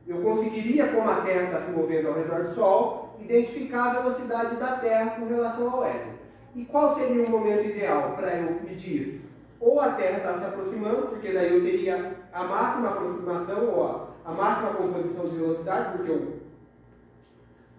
eu conseguiria, como a Terra está se movendo ao redor do Sol, identificar a velocidade da Terra com relação ao éter. E qual seria o momento ideal para eu medir isso? Ou a Terra está se aproximando, porque daí eu teria a máxima aproximação, ou a máxima composição de velocidade,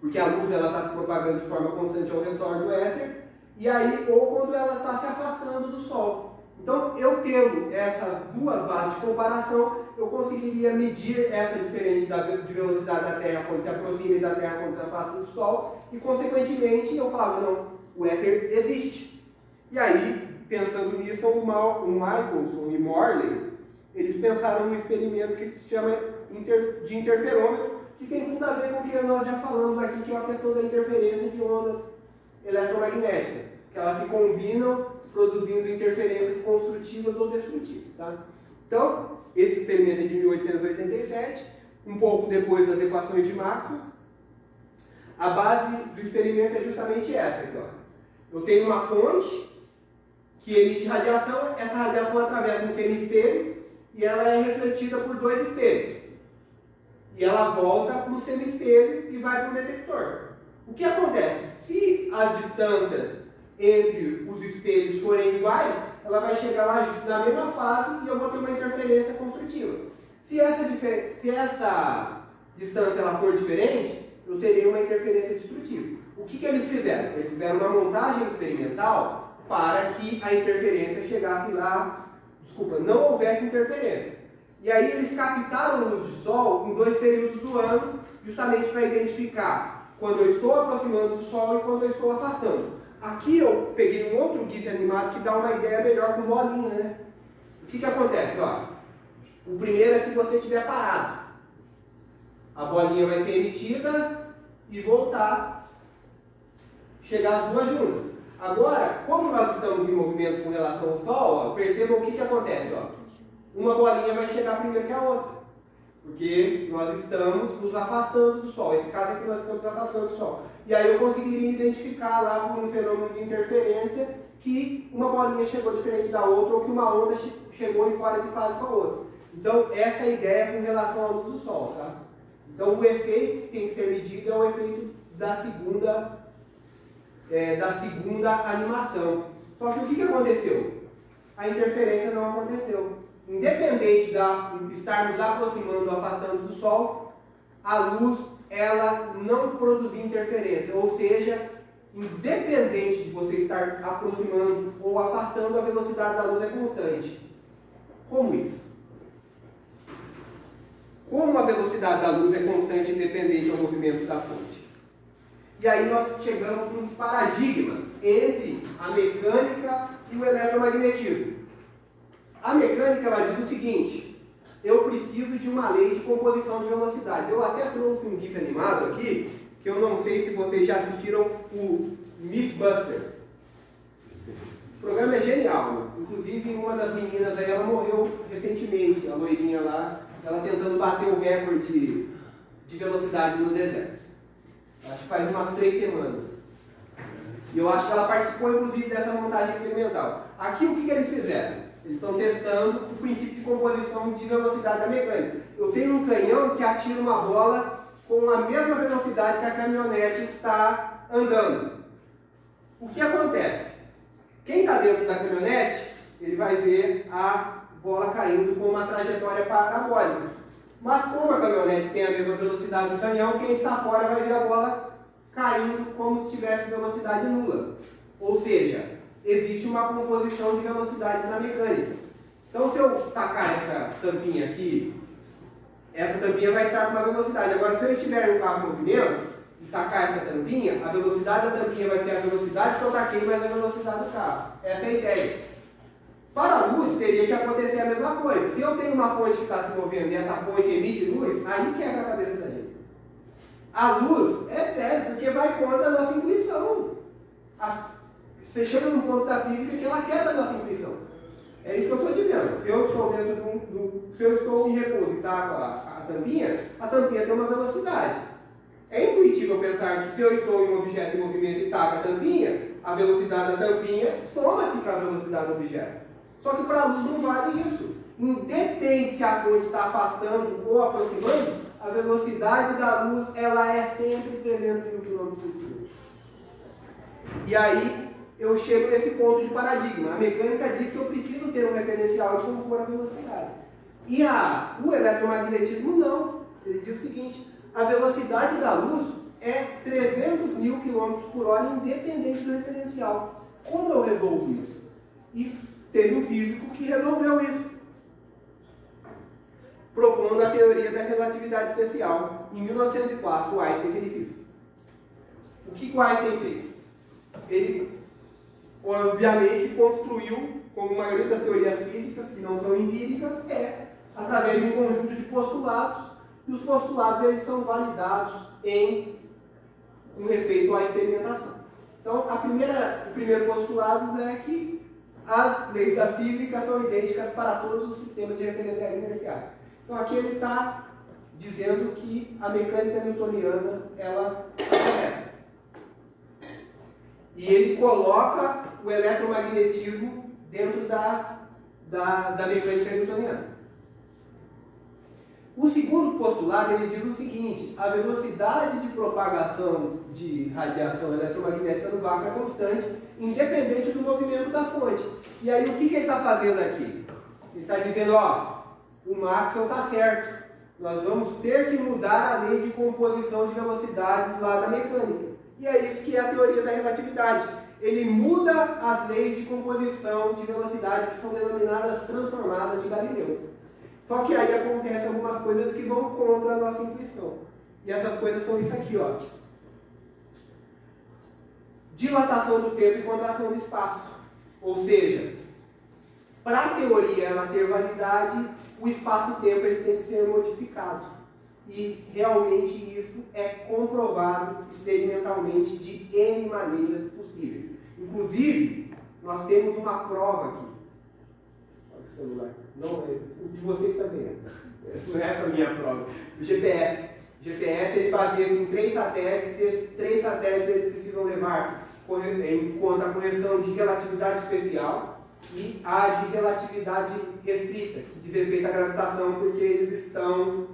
porque a luz está se propagando de forma constante ao redor do éter, e aí, ou quando ela está se afastando do Sol. Então, eu tendo essas duas bases de comparação, eu conseguiria medir essa diferença de velocidade da Terra quando se aproxima e da Terra quando se afasta do Sol, e, consequentemente, eu falo, não, o éter existe. E aí, pensando nisso, o Michelson e Morley, eles pensaram num experimento que se chama de interferômetro, que tem tudo a ver com o que nós já falamos aqui, que é a questão da interferência de ondas eletromagnéticas, que elas se combinam produzindo interferências construtivas ou destrutivas. Tá? Então, esse experimento é de 1887, um pouco depois das equações de Maxwell. A base do experimento é justamente essa aqui. Eu tenho uma fonte que emite radiação, essa radiação atravessa um semiespelho e ela é refletida por dois espelhos. E ela volta para o semiespelho e vai para o detector. O que acontece? Se as distâncias entre os espelhos forem iguais, ela vai chegar lá na mesma fase e eu vou ter uma interferência construtiva. Se essa distância ela for diferente, eu teria uma interferência destrutiva. O que eles fizeram? Eles fizeram uma montagem experimental para que a interferência chegasse lá, não houvesse interferência. E aí eles captaram luz de sol em 2 períodos do ano, justamente para identificar quando eu estou aproximando do sol e quando eu estou afastando. Aqui eu peguei um outro GIF animado que dá uma ideia melhor com bolinha, né? O que acontece? O primeiro é se você estiver parado. A bolinha vai ser emitida e voltar, chegar as duas juntas. Agora, como nós estamos em movimento com relação ao sol, percebam o que acontece. Uma bolinha vai chegar primeiro que a outra, porque nós estamos nos afastando do Sol. Esse caso aqui nós estamos nos afastando do Sol. E aí eu conseguiria identificar lá por um fenômeno de interferência que uma bolinha chegou diferente da outra ou que uma onda chegou em fora de fase com a outra. Então essa é a ideia com relação à luz do Sol. Tá? Então o efeito que tem que ser medido é o efeito da segunda animação. Só que o que aconteceu? A interferência não aconteceu. Independente de estarmos aproximando ou afastando do Sol, a luz ela não produzia interferência. Ou seja, independente de você estar aproximando ou afastando, a velocidade da luz é constante. Como isso? Como a velocidade da luz é constante independente do movimento da fonte? E aí nós chegamos a um paradigma entre a mecânica e o eletromagnetismo. A mecânica ela diz o seguinte: eu preciso preciso de uma lei de composição de velocidades. Eu até trouxe um GIF animado aqui, que eu não sei se vocês já assistiram o Mythbuster. O programa é genial, né? Inclusive uma das meninas aí, ela morreu recentemente, a loirinha lá, ela tentando bater o recorde de velocidade no deserto. Acho que faz umas 3 semanas. E eu acho que ela participou, inclusive, dessa montagem experimental. Aqui, o que eles fizeram? Eles estão testando o princípio de composição de velocidade da mecânica. Eu tenho um canhão que atira uma bola com a mesma velocidade que a caminhonete está andando. O que acontece? Quem está dentro da caminhonete, ele vai ver a bola caindo com uma trajetória parabólica. Mas como a caminhonete tem a mesma velocidade do canhão, quem está fora vai ver a bola caindo como se tivesse velocidade nula. Ou seja, existe uma composição de velocidade na mecânica. Então, se eu tacar essa tampinha aqui, essa tampinha vai estar com uma velocidade. Agora, se eu estiver em um carro em movimento e tacar essa tampinha, a velocidade da tampinha vai ser a velocidade que eu taquei mais a velocidade do carro. Essa é a ideia. Para a luz, teria que acontecer a mesma coisa. Se eu tenho uma fonte que está se movendo e essa fonte emite luz, aí quebra a cabeça da gente. A luz é sério, porque vai contra a nossa intuição. Você chega num ponto da física que ela quebra a nossa intuição. É isso que eu estou dizendo. Se eu estou dentro se eu estou em repouso e taco a tampinha tem uma velocidade. É intuitivo pensar que se eu estou em um objeto em movimento e taco a velocidade da tampinha soma-se com a velocidade do objeto. Só que para a luz não vale isso. Independe se a fonte está afastando ou aproximando, a velocidade da luz ela é sempre 300 mil km/s. E aí eu chego nesse ponto de paradigma. A mecânica diz que eu preciso ter um referencial de compor a velocidade. E o eletromagnetismo não. Ele diz o seguinte: a velocidade da luz é 300 mil km/h independente do referencial. Como eu resolvo isso? E teve um físico que resolveu isso, propondo a teoria da relatividade especial. Em 1904, o Einstein fez isso. O que o Einstein fez? Ele, obviamente, construiu, como a maioria das teorias físicas, que não são empíricas, através de um conjunto de postulados, e os postulados eles são validados com respeito à experimentação. Então, o primeiro postulado é que as leis da física são idênticas para todos os sistemas de referenciais inerciais. Então, aqui ele está dizendo que a mecânica newtoniana ela é correta. E ele coloca o eletromagnetismo dentro da mecânica newtoniana. O segundo postulado ele diz o seguinte: a velocidade de propagação de radiação eletromagnética no vácuo é constante, independente do movimento da fonte. E aí o que ele está fazendo aqui? Ele está dizendo, o Maxwell está certo. Nós vamos ter que mudar a lei de composição de velocidades lá da mecânica. E é isso que é a teoria da relatividade. Ele muda as leis de composição de velocidade que são denominadas transformadas de Galileu. Só que aí acontecem algumas coisas que vão contra a nossa intuição. E essas coisas são isso aqui, dilatação do tempo e contração do espaço. Ou seja, para a teoria ela ter validade, o espaço-tempo ele tem que ser modificado. E realmente isso é comprovado experimentalmente de N maneiras possíveis. Inclusive, nós temos uma prova aqui. Olha o celular. Não, o de vocês também não é a minha prova. O GPS. O GPS ele baseia em 3 satélites. Esses 3 satélites eles precisam levar em conta a correção de relatividade especial e a de relatividade restrita, que diz respeito à gravitação, porque eles estão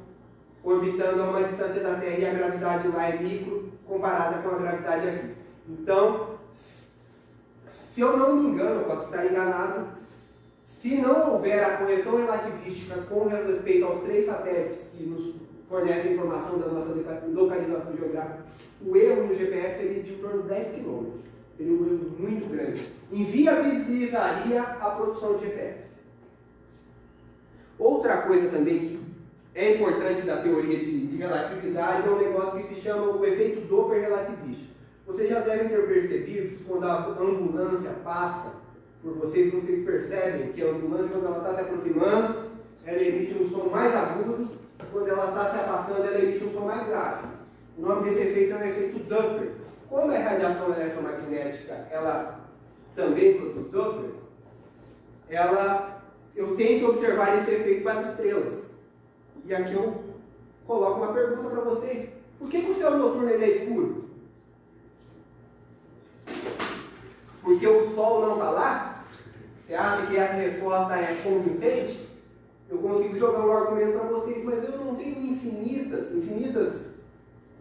orbitando a uma distância da Terra e a gravidade lá é micro comparada com a gravidade aqui. Então, se eu não me engano, eu posso estar enganado, se não houver a correção relativística com respeito aos 3 satélites que nos fornecem informação da nossa localização geográfica, o erro no GPS seria de em torno de 10 km. Seria um erro muito grande. Inviabilizaria a produção de GPS. Outra coisa também que é importante da teoria de relatividade é um negócio que se chama o efeito Doppler relativístico. Vocês já devem ter percebido que quando a ambulância passa por vocês percebem que a ambulância, quando ela está se aproximando, ela emite um som mais agudo nome desse efeito é o efeito Doppler. Como a radiação eletromagnética ela também produz Doppler, eu tenho que observar esse efeito para as estrelas. E aqui eu coloco uma pergunta para vocês. Por que o céu noturno ele é escuro? Porque o Sol não está lá? Você acha que essa resposta é convincente? Eu consigo jogar um argumento para vocês, mas eu não tenho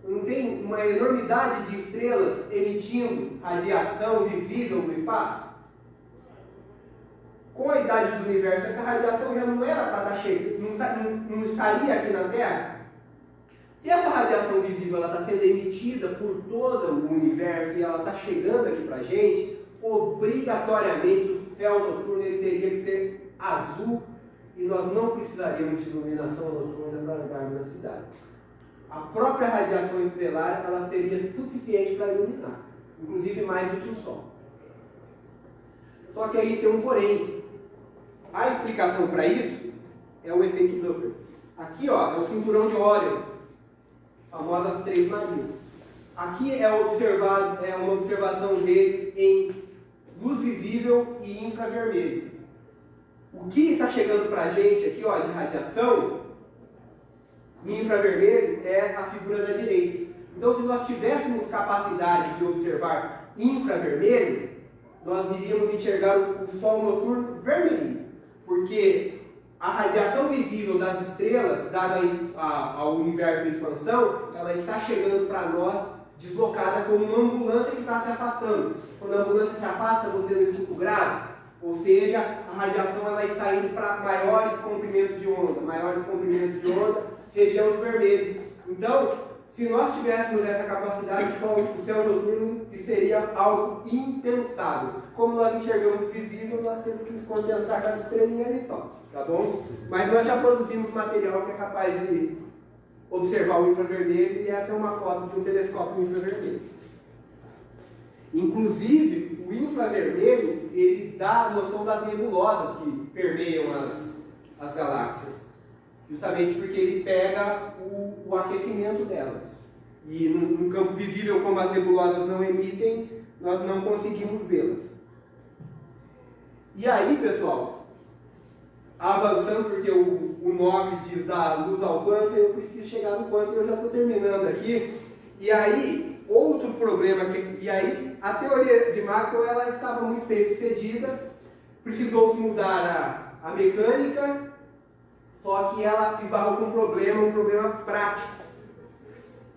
eu não tenho uma enormidade de estrelas emitindo radiação visível no espaço? Com a idade do universo, essa radiação já não era para estar chegando, não estaria aqui na Terra? Se essa radiação visível está sendo emitida por todo o universo e ela está chegando aqui para a gente, obrigatoriamente o céu noturno ele teria que ser azul e nós não precisaríamos de iluminação noturna para andarmos na cidade. A própria radiação estelar ela seria suficiente para iluminar, inclusive mais do que o Sol. Só que aí tem um porém. A explicação para isso é o efeito Doppler. Aqui ó, é o cinturão de Órion, famosas três Marias. Aqui é uma observação dele em luz visível e infravermelho. O que está chegando para a gente aqui ó, de radiação em infravermelho é a figura da direita. Então, se nós tivéssemos capacidade de observar infravermelho, nós iríamos enxergar o Sol noturno vermelhinho, porque a radiação visível das estrelas, dada ao universo em expansão, ela está chegando para nós deslocada como uma ambulância que está se afastando. Quando a ambulância se afasta, você não escuta o grave, ou seja, a radiação ela está indo para maiores comprimentos de onda, região do vermelho. Então, se nós tivéssemos essa capacidade, o céu noturno seria algo impensável. Como nós enxergamos visível, nós temos que nos contentar com as estrelinhas ali só, tá bom? Mas nós já produzimos material que é capaz de observar o infravermelho e essa é uma foto de um telescópio infravermelho. Inclusive, o infravermelho, ele dá a noção das nebulosas que permeiam as galáxias. Justamente porque ele pega o aquecimento delas. E no campo visível, como as nebulosas não emitem, nós não conseguimos vê-las. E aí, pessoal, avançando, porque o nome diz da luz ao quanto, eu preciso chegar no quanto e eu já estou terminando aqui. E aí, outro problema, a teoria de Maxwell ela estava muito bem sucedida, precisou-se mudar a mecânica, só que ela esbarrou com um problema prático.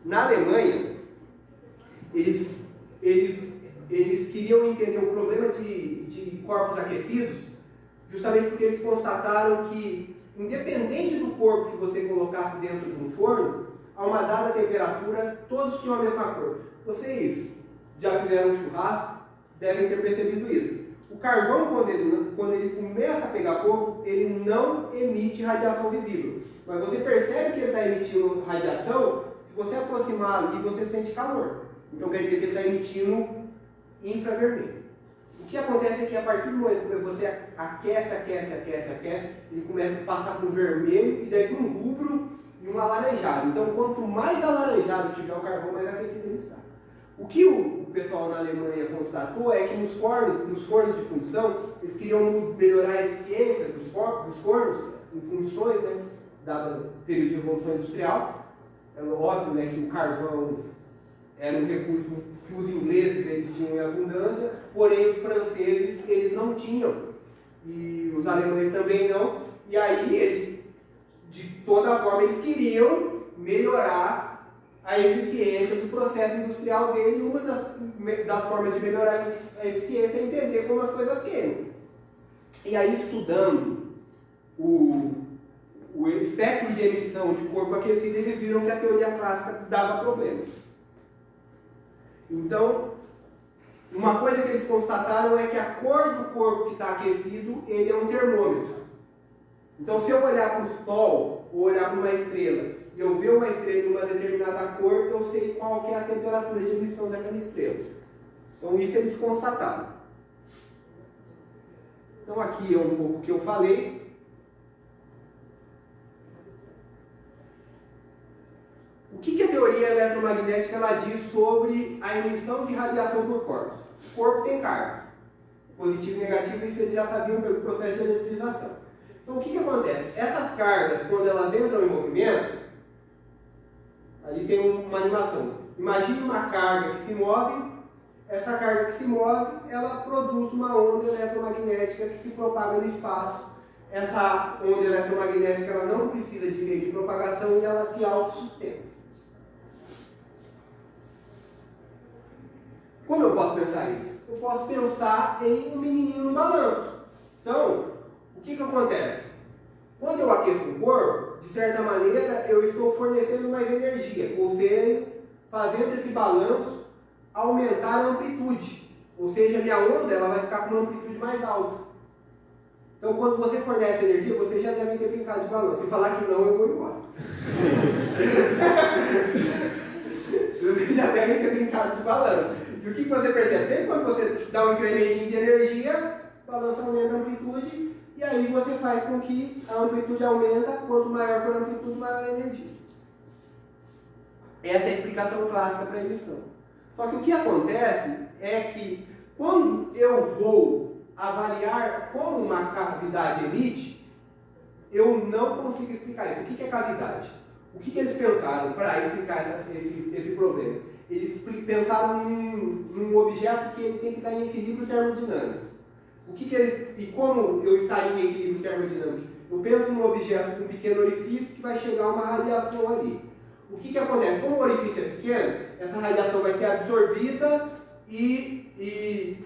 Na Alemanha, eles queriam entender o problema de corpos aquecidos, justamente porque eles constataram que, independente do corpo que você colocasse dentro de um forno, a uma dada temperatura, todos tinham a mesma cor. Vocês já fizeram um churrasco, devem ter percebido isso. O carvão, quando ele começa a pegar fogo, ele não emite radiação visível. Mas você percebe que ele está emitindo radiação, se você aproximar ali, você sente calor. Então quer dizer que ele está emitindo infravermelho. O que acontece é que a partir do momento que você aquece, ele começa a passar para um vermelho e daí para um rubro e um alaranjado. Então quanto mais alaranjado tiver o carvão, mais aquecido ele está. O que o pessoal na Alemanha constatou é que nos fornos de fundição, eles queriam melhorar a eficiência dos fornos em fundições, né, dado o período de evolução industrial. É óbvio, né, que o carvão era um recurso que os ingleses eles tinham em abundância, porém os franceses eles não tinham, e os alemães também não, e aí eles, de toda forma, eles queriam melhorar a eficiência do processo industrial dele, e uma das formas de melhorar a eficiência é entender como as coisas queimam. E aí, estudando o espectro de emissão de corpo aquecido, eles viram que a teoria clássica dava problemas. Então, uma coisa que eles constataram é que a cor do corpo que está aquecido, ele é um termômetro. Então, se eu olhar para o Sol, ou olhar para uma estrela, e eu ver uma estrela de uma determinada cor, eu sei qual que é a temperatura de emissão daquela estrela. Então, isso eles constataram. Então, aqui é um pouco o que eu falei. O que a teoria eletromagnética ela diz sobre a emissão de radiação por corpos. O corpo tem carga, positivo e negativo, isso eles já sabiam pelo processo de eletrização. Então o que acontece? Essas cargas, quando elas entram em movimento, ali tem uma animação. Imagine uma carga que se move, essa carga que se move, ela produz uma onda eletromagnética que se propaga no espaço. Essa onda eletromagnética ela não precisa de meio de propagação e ela se autossustenta. Como eu posso pensar isso? Eu posso pensar em um menininho no balanço. Então, o que acontece? Quando eu aqueço um corpo, de certa maneira, eu estou fornecendo mais energia, ou seja, fazendo esse balanço aumentar a amplitude. Ou seja, a minha onda ela vai ficar com uma amplitude mais alta. Então, quando você fornece energia, você já deve ter brincado de balanço. Se falar que não, eu vou embora. Vocês já devem ter brincado de balanço. E o que você percebe? Sempre quando você dá um incrementinho de energia, o balanço aumenta a amplitude, e aí você faz com que a amplitude aumenta, quanto maior for a amplitude, maior a energia. Essa é a explicação clássica para a emissão. Só que o que acontece é que, quando eu vou avaliar como uma cavidade emite, eu não consigo explicar isso. O que é cavidade? O que eles pensaram para explicar esse problema? Eles pensaram num objeto que ele tem que estar em equilíbrio termodinâmico. E como eu estaria em equilíbrio termodinâmico? Eu penso num objeto com um pequeno orifício que vai chegar uma radiação ali. O que acontece? Como o orifício é pequeno, essa radiação vai ser absorvida e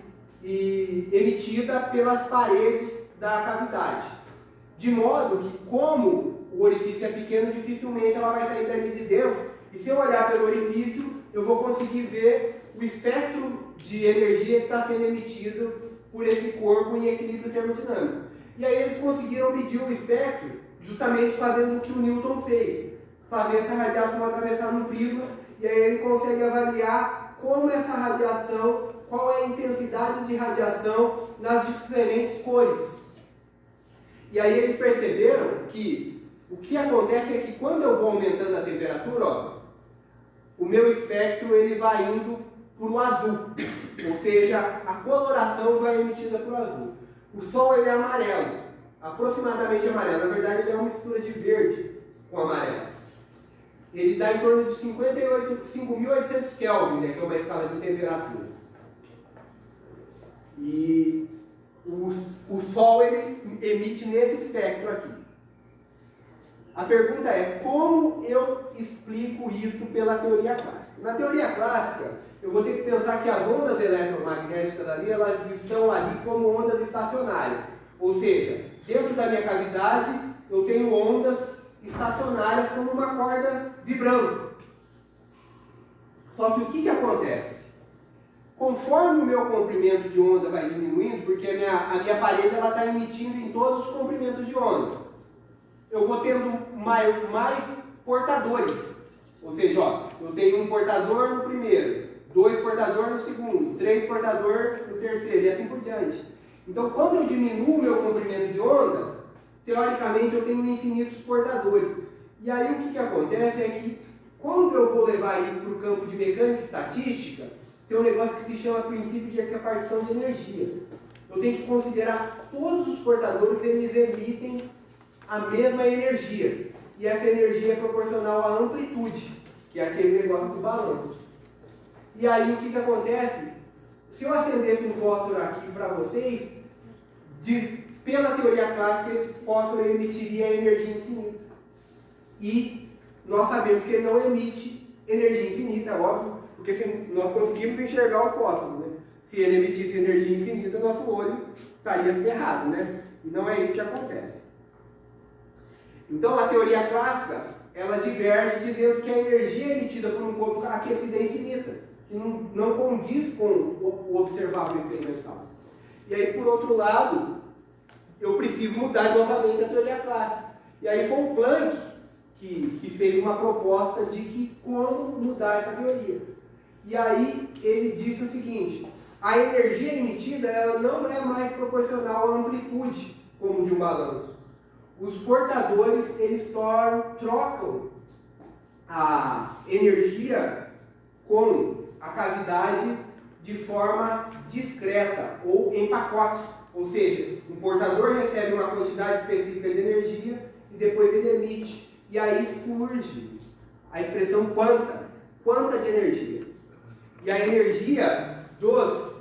emitida pelas paredes da cavidade. De modo que, como o orifício é pequeno, dificilmente ela vai sair dali de dentro. E se eu olhar pelo orifício, eu vou conseguir ver o espectro de energia que está sendo emitido por esse corpo em equilíbrio termodinâmico. E aí eles conseguiram medir o espectro justamente fazendo o que o Newton fez. Fazer essa radiação atravessar no prisma, e aí ele consegue avaliar como essa radiação, qual é a intensidade de radiação nas diferentes cores. E aí eles perceberam que o que acontece é que quando eu vou aumentando a temperatura, ó, o meu espectro ele vai indo para o azul, ou seja, a coloração vai emitida para o azul. O Sol ele é amarelo, aproximadamente amarelo, na verdade ele é uma mistura de verde com amarelo. Ele dá em torno de 5.800 Kelvin, né, que é uma escala de temperatura. E o Sol ele emite nesse espectro aqui. A pergunta é, como eu explico isso pela teoria clássica? Na teoria clássica, eu vou ter que pensar que as ondas eletromagnéticas ali, elas estão ali como ondas estacionárias. Ou seja, dentro da minha cavidade, eu tenho ondas estacionárias como uma corda vibrando. Só que o que acontece? Conforme o meu comprimento de onda vai diminuindo, porque a minha parede está emitindo em todos os comprimentos de onda, eu vou tendo mais portadores. Ou seja, ó, eu tenho um portador no primeiro, 2 portadores no segundo, 3 portadores no terceiro e assim por diante. Então, quando eu diminuo o meu comprimento de onda, teoricamente eu tenho infinitos portadores. E aí o que acontece é que, quando eu vou levar isso para o campo de mecânica estatística, tem um negócio que se chama princípio de repartição de energia. Eu tenho que considerar todos os portadores, eles emitem a mesma energia. E essa energia é proporcional à amplitude, que é aquele negócio do balanço. E aí o que acontece? Se eu acendesse um fósforo aqui para vocês, pela teoria clássica, esse fósforo emitiria energia infinita. E nós sabemos que ele não emite energia infinita, óbvio, porque nós conseguimos enxergar o fósforo, né? Se ele emitisse energia infinita, nosso olho estaria ferrado, né? E não é isso que acontece. Então a teoria clássica, ela diverge dizendo que a energia emitida por um corpo aquecido é infinita, que não condiz com o observável experimental. E aí, por outro lado, eu preciso mudar novamente a teoria clássica. E aí foi o Planck que fez uma proposta de que como mudar essa teoria. E aí ele disse o seguinte: a energia emitida ela não é mais proporcional à amplitude, como de um balanço. Os portadores eles trocam a energia com a cavidade de forma discreta ou em pacotes. Ou seja, um portador recebe uma quantidade específica de energia e depois ele emite. E aí surge a expressão quanta de energia. E a energia dos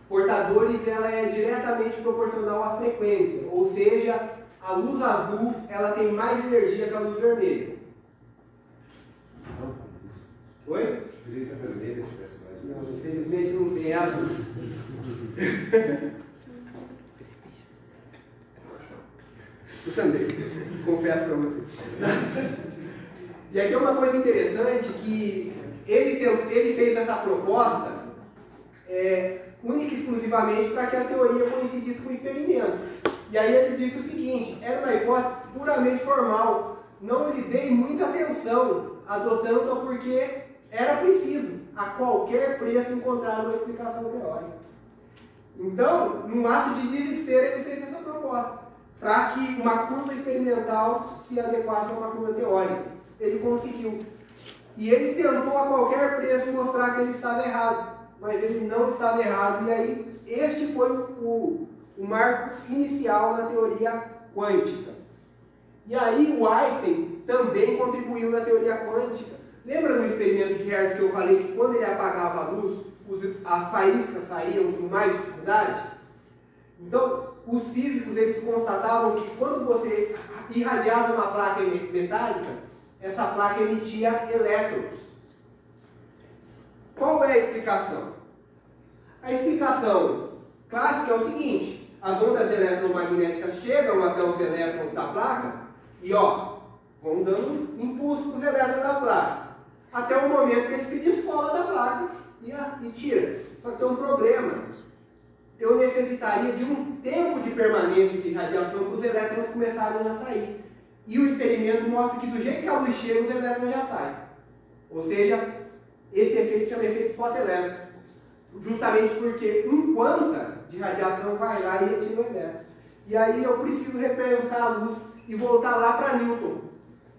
portadores ela é diretamente proporcional à frequência. Ou seja, a luz azul ela tem mais energia que a luz vermelha. Oi? Preferia que a vermelha tivesse mais energia. Não, infelizmente não tem azul. Eu também, confesso para você. E aqui é uma coisa interessante que ele fez essa proposta única e exclusivamente para que a teoria coincidisse com o experimento. E aí ele disse o seguinte, era uma hipótese puramente formal, não lhe dei muita atenção, adotando-a porque era preciso, a qualquer preço, encontrar uma explicação teórica. Então, num ato de desespero, ele fez essa proposta, para que uma curva experimental se adequasse a uma curva teórica. Ele conseguiu. E ele tentou a qualquer preço mostrar que ele estava errado, mas ele não estava errado. E aí, este foi o marco inicial na teoria quântica. E aí, o Einstein também contribuiu na teoria quântica. Lembra no experimento de Hertz que eu falei que quando ele apagava a luz, as faíscas saíam com mais dificuldade? Então, os físicos eles constatavam que quando você irradiava uma placa metálica, essa placa emitia elétrons. Qual é a explicação? A explicação clássica é o seguinte: as ondas eletromagnéticas chegam até os elétrons da placa e vão dando impulso para os elétrons da placa, até o momento que ele se descola da placa e tira. Só que tem um problema. Eu necessitaria de um tempo de permanência de radiação para os elétrons começarem a sair. E o experimento mostra que do jeito que a luz chega, os elétrons já saem. Ou seja, esse efeito chama efeito fotoelétrico. Justamente porque um quanta de radiação vai lá e retira o elétron. E aí eu preciso repensar a luz e voltar lá para Newton.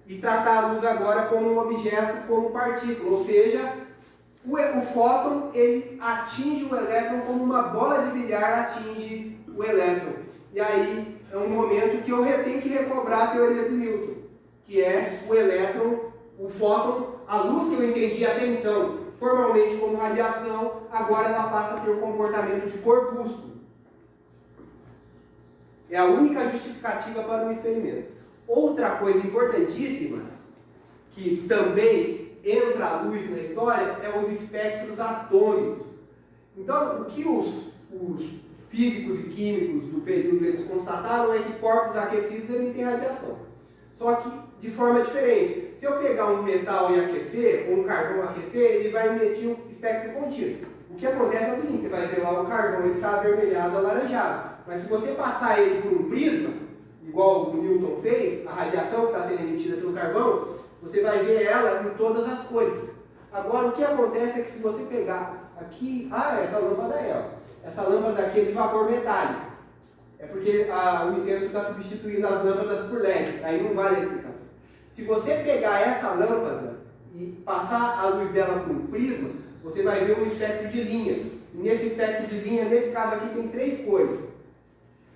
E tratar a luz agora como um objeto, como partícula. Ou seja, o fóton ele atinge o elétron como uma bola de bilhar atinge o elétron. E aí é um momento que eu tenho que recobrar a teoria de Newton, que é o elétron, o fóton, a luz que eu entendi até então formalmente como radiação, agora ela passa a ter o comportamento de corpúsculo. É a única justificativa para o experimento. Outra coisa importantíssima, que também entra a luz na história, é os espectros atômicos. Então, o que os físicos e químicos do período eles constataram é que corpos aquecidos emitem radiação. Só que de forma diferente. Se eu pegar um metal e aquecer, ou um carvão aquecer, ele vai emitir um espectro contínuo. O que acontece é o seguinte, você vai ver lá o carvão, ele está avermelhado, alaranjado. Mas se você passar ele por um prisma, igual o Newton fez, a radiação que está sendo emitida pelo carvão, você vai ver ela em todas as cores. Agora, o que acontece é que se você pegar aqui, essa lâmpada essa lâmpada aqui é de vapor metálico. É porque o incêndio está substituindo as lâmpadas por LED, aí não vale a explicação. Se você pegar essa lâmpada e passar a luz dela por um prisma, você vai ver um espectro de linha. E nesse espectro de linha, nesse caso aqui, tem 3 cores.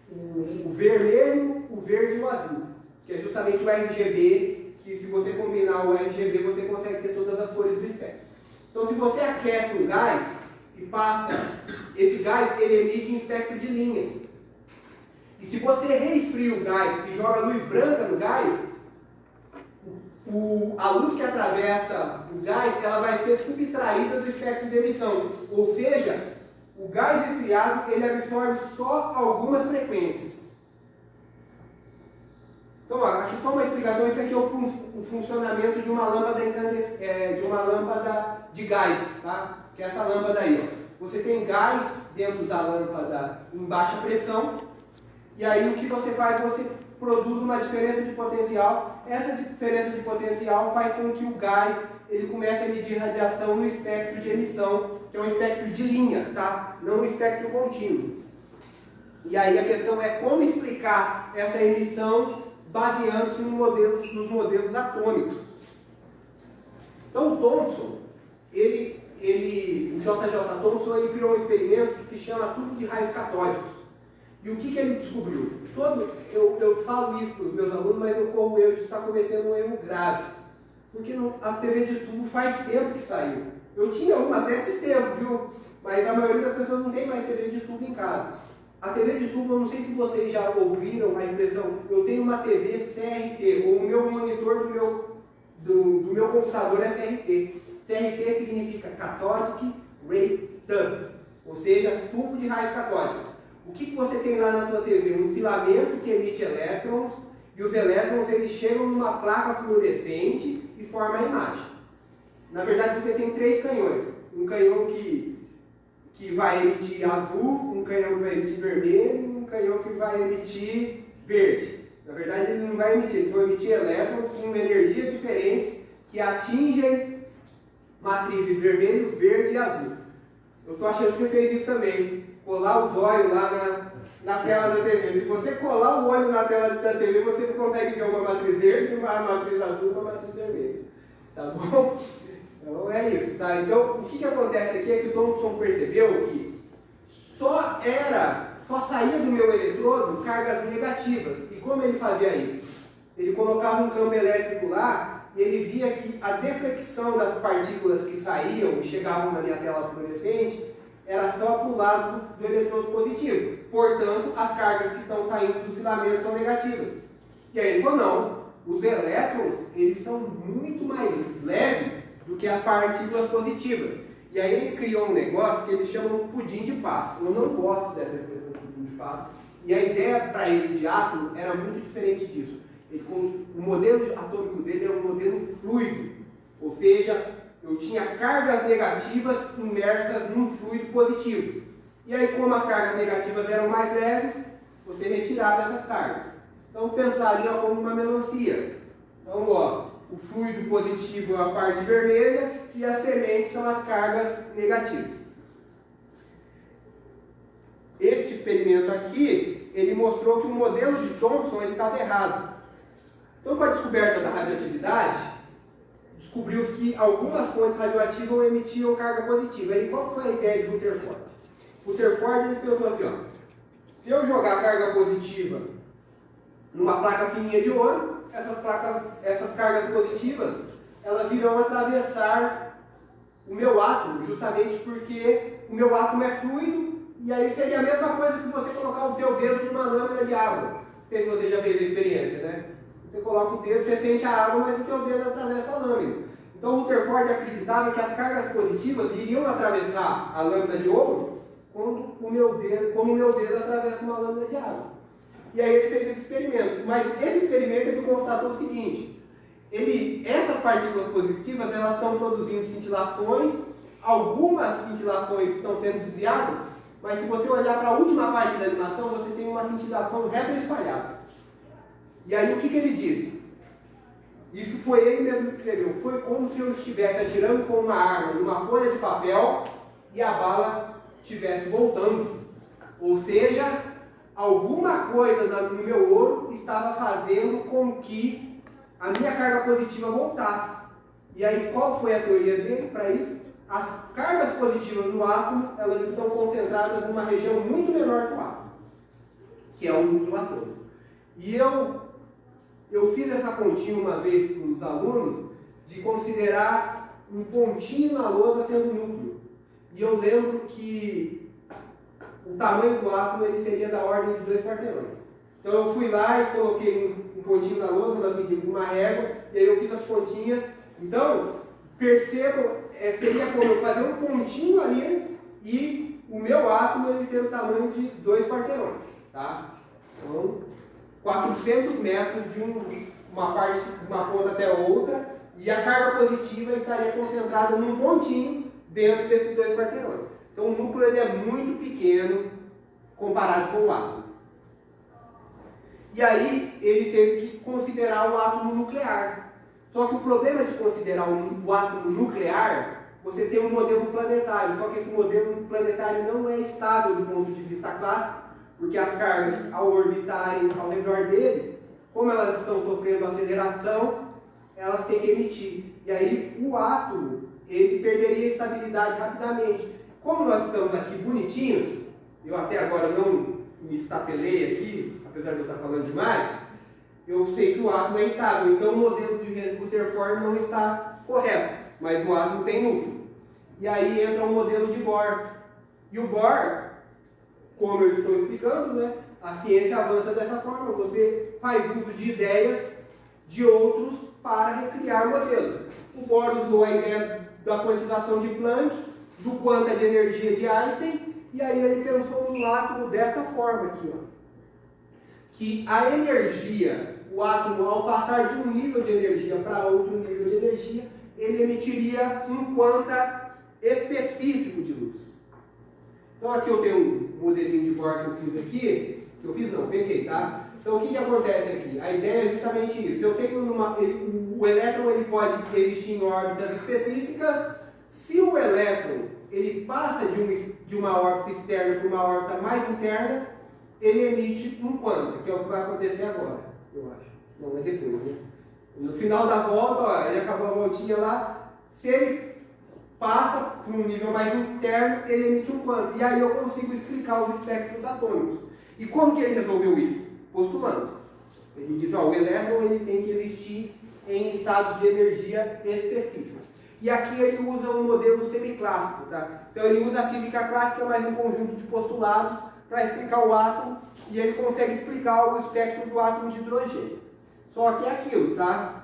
O vermelho, o verde e o azul, que é justamente o RGB, que se você combinar o RGB, você consegue ter todas as cores do espectro. Então, se você aquece um gás e passa esse gás, ele emite um espectro de linha. E se você reesfria o gás e joga luz branca no gás, a luz que atravessa o gás, ela vai ser subtraída do espectro de emissão. Ou seja, o gás resfriado, ele absorve só algumas frequências. Então, aqui só uma explicação, isso aqui é o funcionamento de uma lâmpada de gás, tá? Que é essa lâmpada aí, Você tem gás dentro da lâmpada em baixa pressão, e aí o que você faz? Você produz uma diferença de potencial. Essa diferença de potencial faz com que o gás ele comece a emitir radiação no espectro de emissão, que é um espectro de linhas, tá? Não um espectro contínuo. E aí a questão é como explicar essa emissão baseando-se nos modelos atômicos. Então o Thomson, o J.J. Thomson, ele criou um experimento que se chama tubo de raios catódicos. E o que ele descobriu? Eu falo isso para os meus alunos, mas eu corro o erro de estar cometendo um erro grave. Porque a TV de tubo faz tempo que saiu. Eu tinha uma até esse tempo, viu? Mas a maioria das pessoas não tem mais TV de tubo em casa. A TV de tubo, eu não sei se vocês já ouviram a expressão, eu tenho uma TV CRT, ou o meu monitor do meu computador é CRT. CRT significa Cathodic Ray Tube, ou seja, tubo de raios catódicos. O que você tem lá na sua TV? Um filamento que emite elétrons, e os elétrons eles chegam numa placa fluorescente e formam a imagem. Na verdade, você tem 3 canhões. Um canhão que vai emitir azul, um canhão que vai emitir vermelho e um canhão que vai emitir verde. Na verdade, ele não vai emitir, ele vai emitir elétrons com energias diferentes que atingem matrizes vermelho, verde e azul. Eu estou achando que você fez isso também. Colar os olhos lá na tela da TV. Se você colar o olho na tela da TV, você não consegue ver uma matriz verde, uma matriz azul e uma matriz vermelha. Tá bom? Então é isso, tá? Então o que acontece aqui é que o Thomson percebeu que só saía do meu eletrodo cargas negativas. E como ele fazia isso? Ele colocava um campo elétrico lá e ele via que a deflexão das partículas que saíam e chegavam na minha tela fluorescente era só para o lado do eletrodo positivo. Portanto, as cargas que estão saindo do filamento são negativas. E aí ele falou, não, os elétrons eles são muito mais leves do que as partículas positivas. E aí eles criam um negócio que eles chamam pudim de passo. Eu não gosto dessa expressão pudim de passo. E a ideia para ele de átomo era muito diferente disso. O modelo atômico dele era um modelo fluido. Ou seja, eu tinha cargas negativas imersas num fluido positivo. E aí, como as cargas negativas eram mais leves, você retirava essas cargas. Então, pensaria como uma melancia. Então, ó, o fluido positivo é a parte vermelha e as sementes são as cargas negativas. Este experimento aqui, ele mostrou que o modelo de Thomson estava errado. Então, com a descoberta da radioatividade, descobriu-se que algumas fontes radioativas emitiam carga positiva. E qual foi a ideia de Rutherford? Rutherford ele pensou assim, ó, se eu jogar carga positiva numa placa fininha de ouro, essas cargas positivas, elas irão atravessar o meu átomo, justamente porque o meu átomo é fluido, e aí seria a mesma coisa que você colocar o seu dedo numa lâmina de água. Não sei se você já fez a experiência, né? Você coloca o dedo, você sente a água, mas o seu dedo atravessa a lâmina. Então, Rutherford acreditava que as cargas positivas iriam atravessar a lâmina de ouro como o meu dedo atravessa uma lâmina de água. E aí ele fez esse experimento. Mas esse experimento ele constatou o seguinte: essas partículas positivas elas estão produzindo cintilações, algumas cintilações estão sendo desviadas, mas se você olhar para a última parte da animação, você tem uma cintilação reta e espalhada. E aí o que ele disse? Isso foi ele mesmo que escreveu. Foi como se eu estivesse atirando com uma arma numa folha de papel e a bala estivesse voltando. Ou seja, alguma coisa no meu ouro estava fazendo com que a minha carga positiva voltasse. E aí qual foi a teoria dele para isso? As cargas positivas no átomo, elas estão concentradas numa região muito menor que o átomo, que é o núcleo atômico. E eu fiz essa continha uma vez para os alunos de considerar um pontinho na lousa sendo um núcleo. E eu lembro que o tamanho do átomo ele seria da ordem de 2 quarteirões. Então eu fui lá e coloquei um pontinho na lousa, nós medimos com uma régua, e aí eu fiz as pontinhas. Então, percebam, seria como eu fazer um pontinho ali e o meu átomo ele ter o tamanho de 2 quarteirões. Tá? Então, 400 metros de uma ponta até a outra, e a carga positiva estaria concentrada num pontinho dentro desses 2 quarteirões. Então o núcleo ele é muito pequeno comparado com o átomo. E aí ele teve que considerar o átomo nuclear. Só que o problema de considerar o átomo nuclear, você tem um modelo planetário, só que esse modelo planetário não é estável do ponto de vista clássico, porque as cargas, ao orbitarem ao redor dele, como elas estão sofrendo aceleração, elas têm que emitir. E aí o átomo, ele perderia estabilidade rapidamente. Como nós estamos aqui bonitinhos, eu até agora não me estatelei aqui, apesar de eu estar falando demais, eu sei que o átomo é estável, então o modelo de Rutherford não está correto, mas o átomo tem núcleo. E aí entra o modelo de Bohr. E o Bohr, como eu estou explicando, né, a ciência avança dessa forma, você faz uso de ideias de outros para recriar modelos. O Bohr usou a ideia da quantização de Planck, do quanta de energia de Einstein, e aí ele pensou no átomo dessa forma aqui, ó. Que a energia, o átomo, ao passar de um nível de energia para outro nível de energia, ele emitiria um quanta específico de luz. Então aqui eu tenho um modelinho de Bohr que eu fiz aqui, peguei, tá? Então o que acontece aqui? A ideia é justamente isso. Eu tenho o elétron ele pode existir em órbitas específicas. Se o elétron ele passa de uma órbita externa para uma órbita mais interna, ele emite um quanta, que é o que vai acontecer agora, eu acho. Não, é depois, né? No final da volta, ó, ele acabou a voltinha lá, se ele passa para um nível mais interno, ele emite um quanta. E aí eu consigo explicar os espectros atômicos. E como que ele resolveu isso? Postulando. Ele diz, ó, o elétron ele tem que existir em estado de energia específico. E aqui ele usa um modelo semiclássico, tá? Então ele usa a física clássica mais um conjunto de postulados para explicar o átomo, e ele consegue explicar o espectro do átomo de hidrogênio. Só que é aquilo, tá?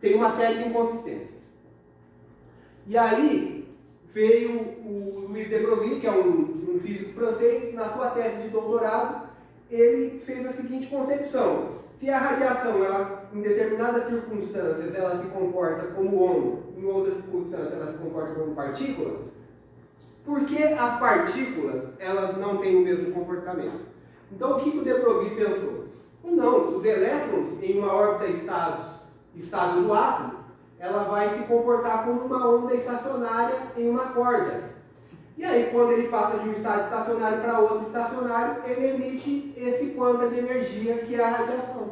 Tem uma série de inconsistências. E aí veio o Louis de Broglie, que é um físico francês, na sua tese de doutorado, ele fez a seguinte concepção: se a radiação, ela, em determinadas circunstâncias, ela se comporta como onda, em outras circunstâncias ela se comporta como partícula, por que as partículas elas não têm o mesmo comportamento? Então o que o de Broglie pensou? Não, os elétrons em uma órbita estável do átomo, ela vai se comportar como uma onda estacionária em uma corda. E aí, quando ele passa de um estado estacionário para outro estacionário, ele emite esse quanta de energia, que é a radiação.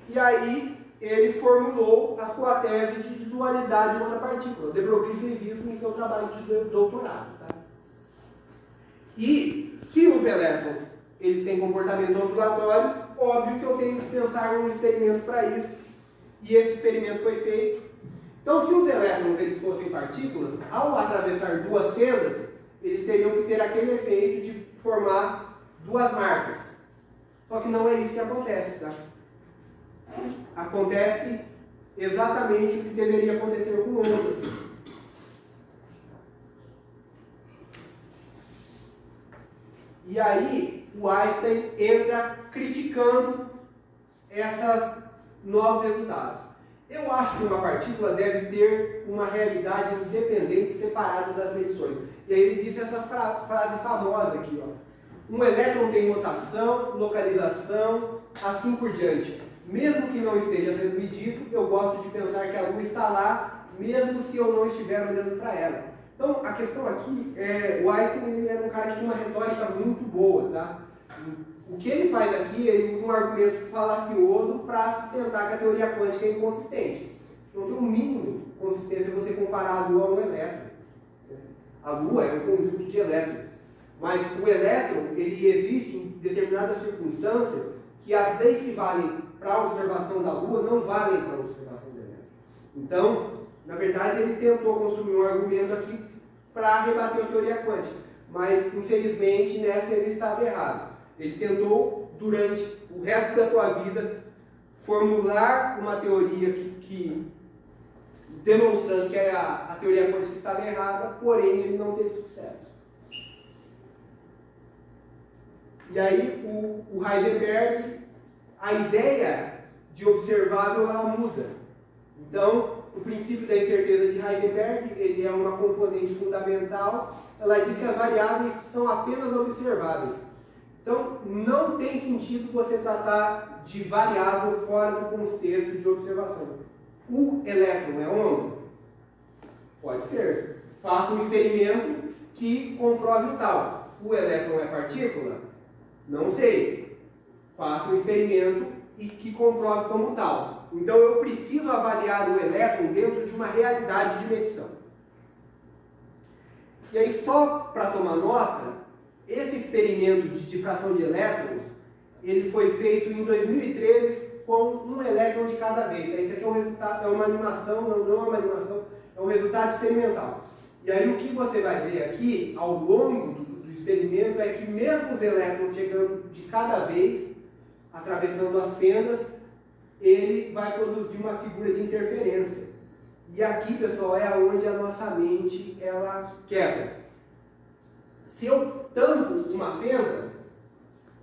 E aí, ele formulou a sua tese de dualidade de onda-partícula. De Broglie fez isso em seu trabalho de doutorado. Tá? E, se os elétrons eles têm comportamento ondulatório, óbvio que eu tenho que pensar em um experimento para isso. E esse experimento foi feito. Então, se os elétrons eles fossem partículas, ao atravessar duas fendas, eles teriam que ter aquele efeito de formar duas marcas. Só que não é isso que acontece, tá? Acontece exatamente o que deveria acontecer com ondas. E aí, o Einstein entra criticando esses novos resultados. Eu acho que uma partícula deve ter uma realidade independente, separada das medições. E aí ele diz essa frase famosa aqui, ó. Um elétron tem rotação, localização, assim por diante. Mesmo que não esteja sendo medido, eu gosto de pensar que a luz está lá, mesmo se eu não estiver olhando para ela. Então, a questão aqui é, o Einstein ele era um cara que tinha uma retórica muito boa, tá? O que ele faz aqui, ele usa um argumento falacioso para sustentar que a teoria quântica é inconsistente. Não tem um mínimo de consistência você comparar a Lua a um elétron. A Lua é um conjunto de elétrons. Mas o elétron, ele existe em determinadas circunstâncias que as leis que valem para a observação da Lua não valem para a observação do elétron. Então, na verdade, ele tentou construir um argumento aqui para rebater a teoria quântica. Mas, infelizmente, nessa ele estava errado. Ele tentou, durante o resto da sua vida, formular uma teoria que demonstrando que a teoria quântica estava errada, porém ele não teve sucesso. E aí o Heisenberg, a ideia de observável, ela muda. Então, o princípio da incerteza de Heisenberg, ele é uma componente fundamental. Ela diz que as variáveis são apenas observáveis. Então, não tem sentido você tratar de variável fora do contexto de observação. O elétron é onda? Pode ser. Faça um experimento que comprove o tal. O elétron é partícula? Não sei. Faça um experimento e que comprove como tal. Então eu preciso avaliar o elétron dentro de uma realidade de medição. E aí, só para tomar nota, esse experimento de difração de elétrons, ele foi feito em 2013 com um elétron de cada vez. Isso aqui é um resultado, é uma animação, não é uma animação, é um resultado experimental. E aí o que você vai ver aqui, ao longo do experimento, é que mesmo os elétrons chegando de cada vez, atravessando as fendas, ele vai produzir uma figura de interferência. E aqui, pessoal, é onde a nossa mente ela quebra. Se eu tampo uma fenda,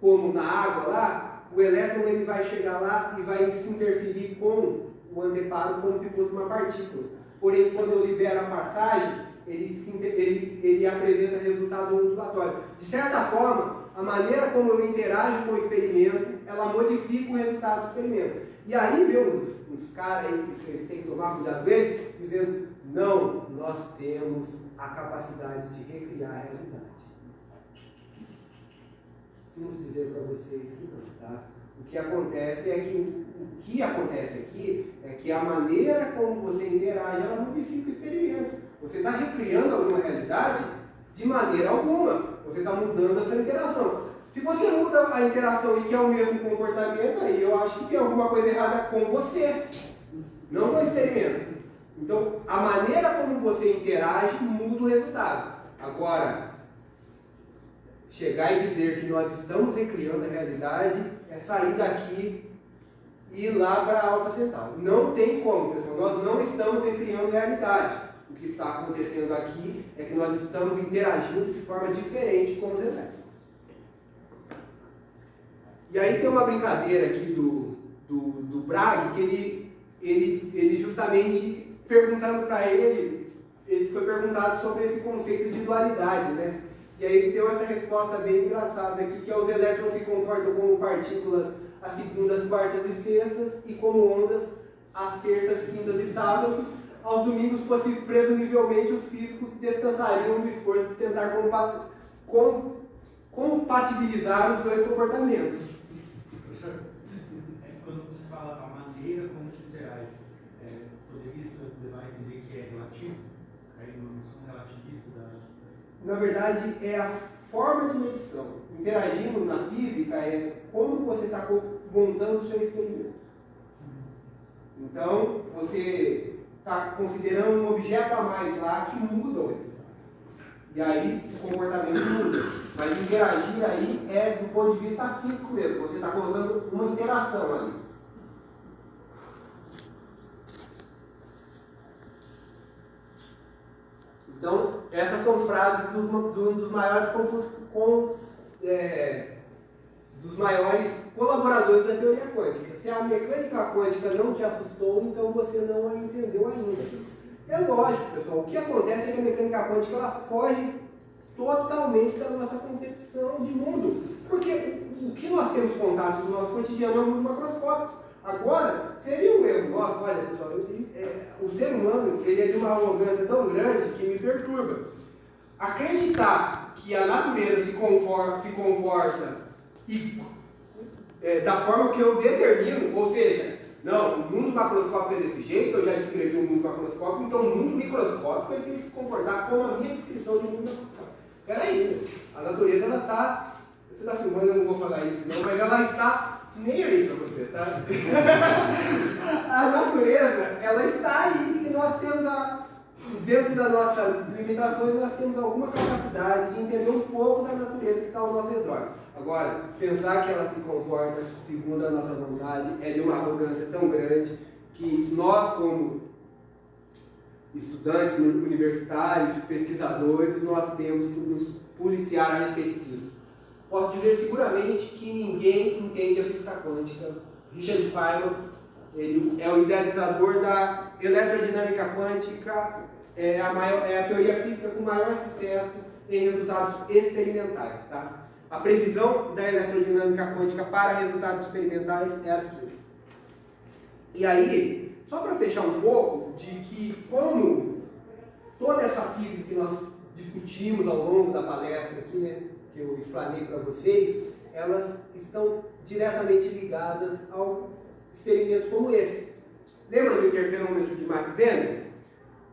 como na água lá, o elétron ele vai chegar lá e vai se interferir com o anteparo como se fosse uma partícula. Porém, quando eu libero a passagem, ele apresenta resultado ondulatório. De certa forma, a maneira como eu interajo com o experimento, ela modifica o resultado do experimento. E aí vem uns caras aí que vocês têm que tomar cuidado com eles, dizendo, não, nós temos a capacidade de recriar a realidade. Sinto dizer para vocês que não, tá? O que acontece aqui é que a maneira como você interage, ela modifica o experimento. Você está recriando alguma realidade de maneira alguma. Você está mudando a sua interação. Se você muda a interação e quer o mesmo comportamento, aí eu acho que tem alguma coisa errada com você, não com o experimento. Então, a maneira como você interage muda o resultado. Agora, chegar e dizer que nós estamos recriando a realidade é sair daqui e ir lá para a Alfa Centauri. Não tem como, pessoal. Nós não estamos recriando a realidade. O que está acontecendo aqui é que nós estamos interagindo de forma diferente com os elétrons. E aí tem uma brincadeira aqui do Bragg, que ele justamente perguntando para ele foi perguntado sobre esse conceito de dualidade, né? E aí ele deu essa resposta bem engraçada aqui, que é os elétrons se comportam como partículas às segundas, quartas e sextas, e como ondas às terças, quintas e sábados. Aos domingos, presumivelmente, os físicos descansariam do esforço de tentar compatibilizar os dois comportamentos. Quando você fala a maneira como se interage, poderia levar a entender que é relativo? Aí não são relativistas da... Na verdade, é a forma de medição. Interagindo na física é como você está montando o seu experimento. Então, você está considerando um objeto a mais lá que muda o resultado. E aí o comportamento muda. Mas interagir aí é do ponto de vista físico mesmo. Você está colocando uma interação ali. Então, essas são frases dos maiores colaboradores da teoria quântica. Se a mecânica quântica não te assustou, então você não a entendeu ainda. É lógico, pessoal, o que acontece é que a mecânica quântica ela foge totalmente da nossa concepção de mundo. Porque o que nós temos contato no nosso cotidiano é um mundo macroscópico. Agora, seria um erro nosso, olha pessoal, o ser humano ele é de uma arrogância tão grande que me perturba. Acreditar que a natureza se comporta da forma que eu determino, ou seja, não, o mundo macroscópico é desse jeito, eu já descrevi o mundo macroscópico, então o mundo microscópico ele tem que se comportar como a minha descrição de mundo macroscópico. Peraí, a natureza ela está, você está filmando, eu não vou falar isso não, mas ela está nem aí para você, tá? A natureza, ela está aí e nós temos dentro das nossas limitações, nós temos alguma capacidade de entender um pouco da natureza que está ao nosso redor. Agora, pensar que ela se comporta segundo a nossa vontade é de uma arrogância tão grande que nós, como estudantes universitários, pesquisadores, nós temos que nos policiar a respeito disso. Posso dizer seguramente que ninguém entende a física quântica. Richard Feynman, ele é o idealizador da eletrodinâmica quântica, é a teoria física com maior sucesso em resultados experimentais. Tá? A previsão da eletrodinâmica quântica para resultados experimentais é absurda. E aí, só para fechar um pouco, de que como toda essa física que nós discutimos ao longo da palestra aqui, né, que eu explanei para vocês, elas estão diretamente ligadas a experimentos como esse. Lembra do interferômetro de Mach Zehnder?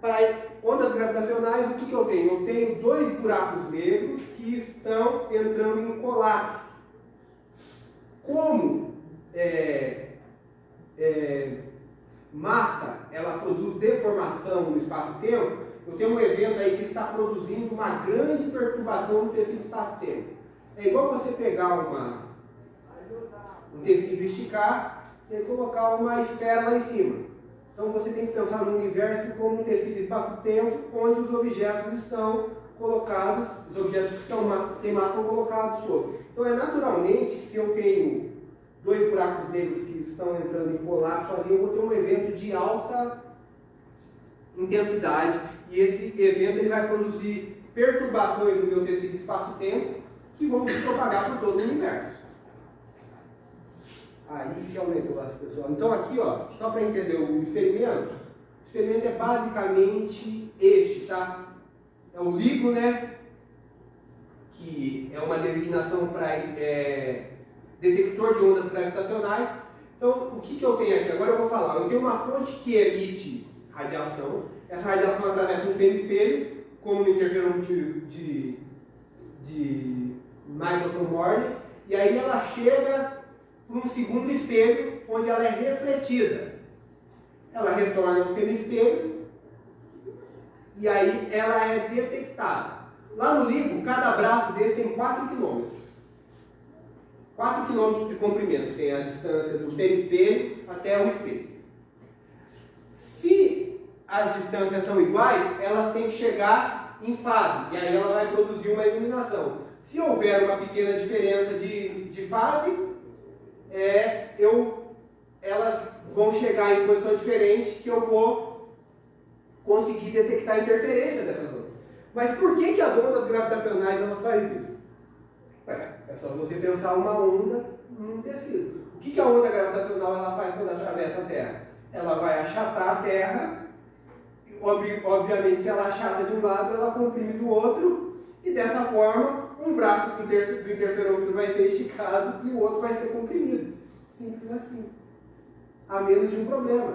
Para ondas gravitacionais, o que eu tenho? Eu tenho dois buracos negros que estão entrando em colapso. Como massa ela produz deformação no espaço-tempo, eu tenho um evento aí que está produzindo uma grande perturbação no tecido espaço-tempo. É igual você pegar um tecido, esticar e colocar uma esfera lá em cima. Então você tem que pensar no universo como um tecido espaço-tempo, onde os objetos estão colocados, os objetos que têm massa estão colocados sobre. Então é naturalmente que se eu tenho dois buracos negros que estão entrando em colapso ali, eu vou ter um evento de alta intensidade, e esse evento ele vai produzir perturbações no meu tecido espaço-tempo que vão se propagar por todo o universo. Aí que é o negócio, pessoal. Então aqui, ó, só para entender o experimento é basicamente este, tá? É o LIGO, né? Que é uma designação para detector de ondas gravitacionais. Então, o que eu tenho aqui? Agora eu vou falar. Eu tenho uma fonte que emite radiação. Essa radiação atravessa um semi-espelho, como no interferômetro de Michelson-Morley, e aí ela chega para um segundo espelho, onde ela é refletida. Ela retorna ao semi-espelho, e aí ela é detectada. Lá no LIGO, cada braço desse tem 4 km. 4 km de comprimento, tem a distância do semi-espelho até o espelho. Se as distâncias são iguais, elas têm que chegar em fase, e aí ela vai produzir uma iluminação. Se houver uma pequena diferença de fase, elas vão chegar em posição diferente, que eu vou conseguir detectar a interferência dessas ondas. Mas por que as ondas gravitacionais elas fazem isso? É só você pensar uma onda num tecido. O que a onda gravitacional ela faz quando atravessa a Terra? Ela vai achatar a Terra, obviamente se ela achata de um lado, ela comprime do outro, e dessa forma um braço do interferômetro vai ser esticado e o outro vai ser comprimido. Simples assim. A menos de um problema.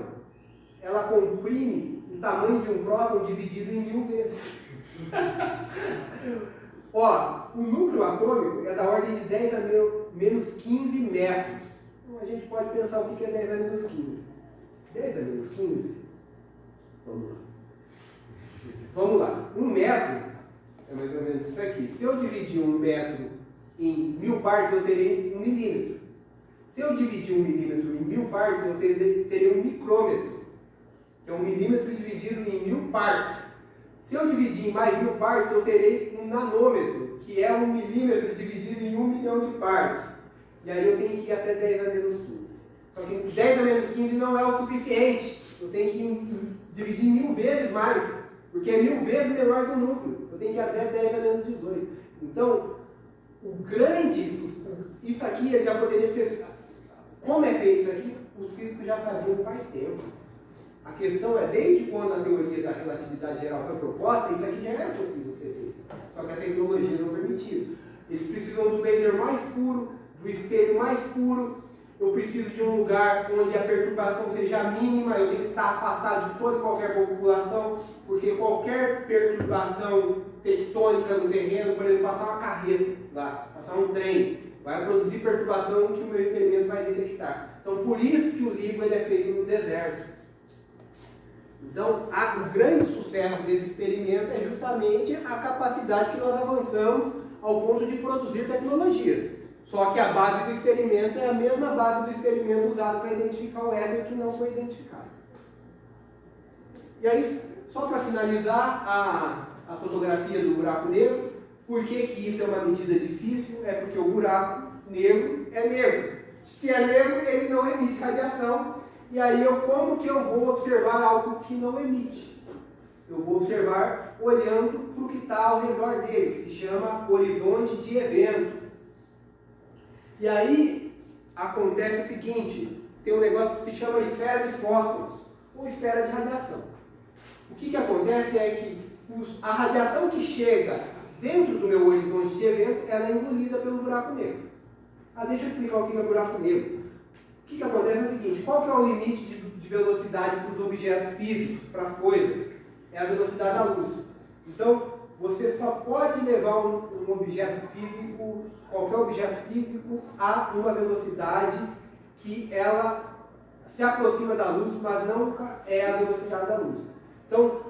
Ela comprime o tamanho de um próton dividido em 1000 vezes. Ó, o núcleo atômico é da ordem de 10 a menos 15 metros. Então a gente pode pensar o que é 10 a menos 15. 10 a menos 15? Vamos lá. 1 metro é mais ou menos isso aqui. Se eu dividir 1 metro em 1000 partes, eu terei 1 milímetro. Se eu dividir 1 milímetro em 1000 partes, eu terei 1 micrômetro, que é 1 milímetro dividido em 1000 partes. Se eu dividir em mais 1000 partes, eu terei 1 nanômetro, que é 1 milímetro dividido em 1 milhão de partes. E aí eu tenho que ir até 10 a menos 15. Só que 10 a menos 15 não é o suficiente. Eu tenho que dividir em 1000 vezes mais, porque é 1000 vezes menor que o núcleo. Eu tenho que ir até 10 a menos 18. Então, isso aqui ele já poderia ter... Como é feito isso aqui? Os físicos já sabiam faz tempo. A questão é, desde quando a teoria da relatividade geral foi proposta, isso aqui já era possível ser feito. Só que a tecnologia não permitiu. Eles precisam do laser mais puro, do espelho mais puro. Eu preciso de um lugar onde a perturbação seja mínima, eu tenho que estar afastado de toda e qualquer população, porque qualquer perturbação tectônica no terreno, por exemplo, passar uma carreta lá, passar um trem, vai produzir perturbação que o meu experimento vai detectar. Então, por isso que o LIGO ele é feito no deserto. Então, o grande sucesso desse experimento é justamente a capacidade que nós avançamos ao ponto de produzir tecnologias. Só que a base do experimento é a mesma base do experimento usado para identificar o hélio que não foi identificado. E aí, só para finalizar a fotografia do buraco negro, por que isso é uma medida difícil? É porque o buraco negro é negro. Se é negro, ele não emite radiação. E aí, como que eu vou observar algo que não emite? Eu vou observar olhando para o que está ao redor dele, que se chama horizonte de evento. E aí, acontece o seguinte, tem um negócio que se chama esfera de fótons, ou esfera de radiação. O que acontece é que a radiação que chega dentro do meu horizonte de evento, ela é engolida pelo buraco negro. Deixa eu explicar o que é buraco negro. O que acontece é o seguinte, qual que é o limite de velocidade para os objetos físicos, para as coisas? É a velocidade da luz. Então, você só pode levar um objeto físico, qualquer objeto físico, a uma velocidade que ela se aproxima da luz, mas nunca é a velocidade da luz. Então,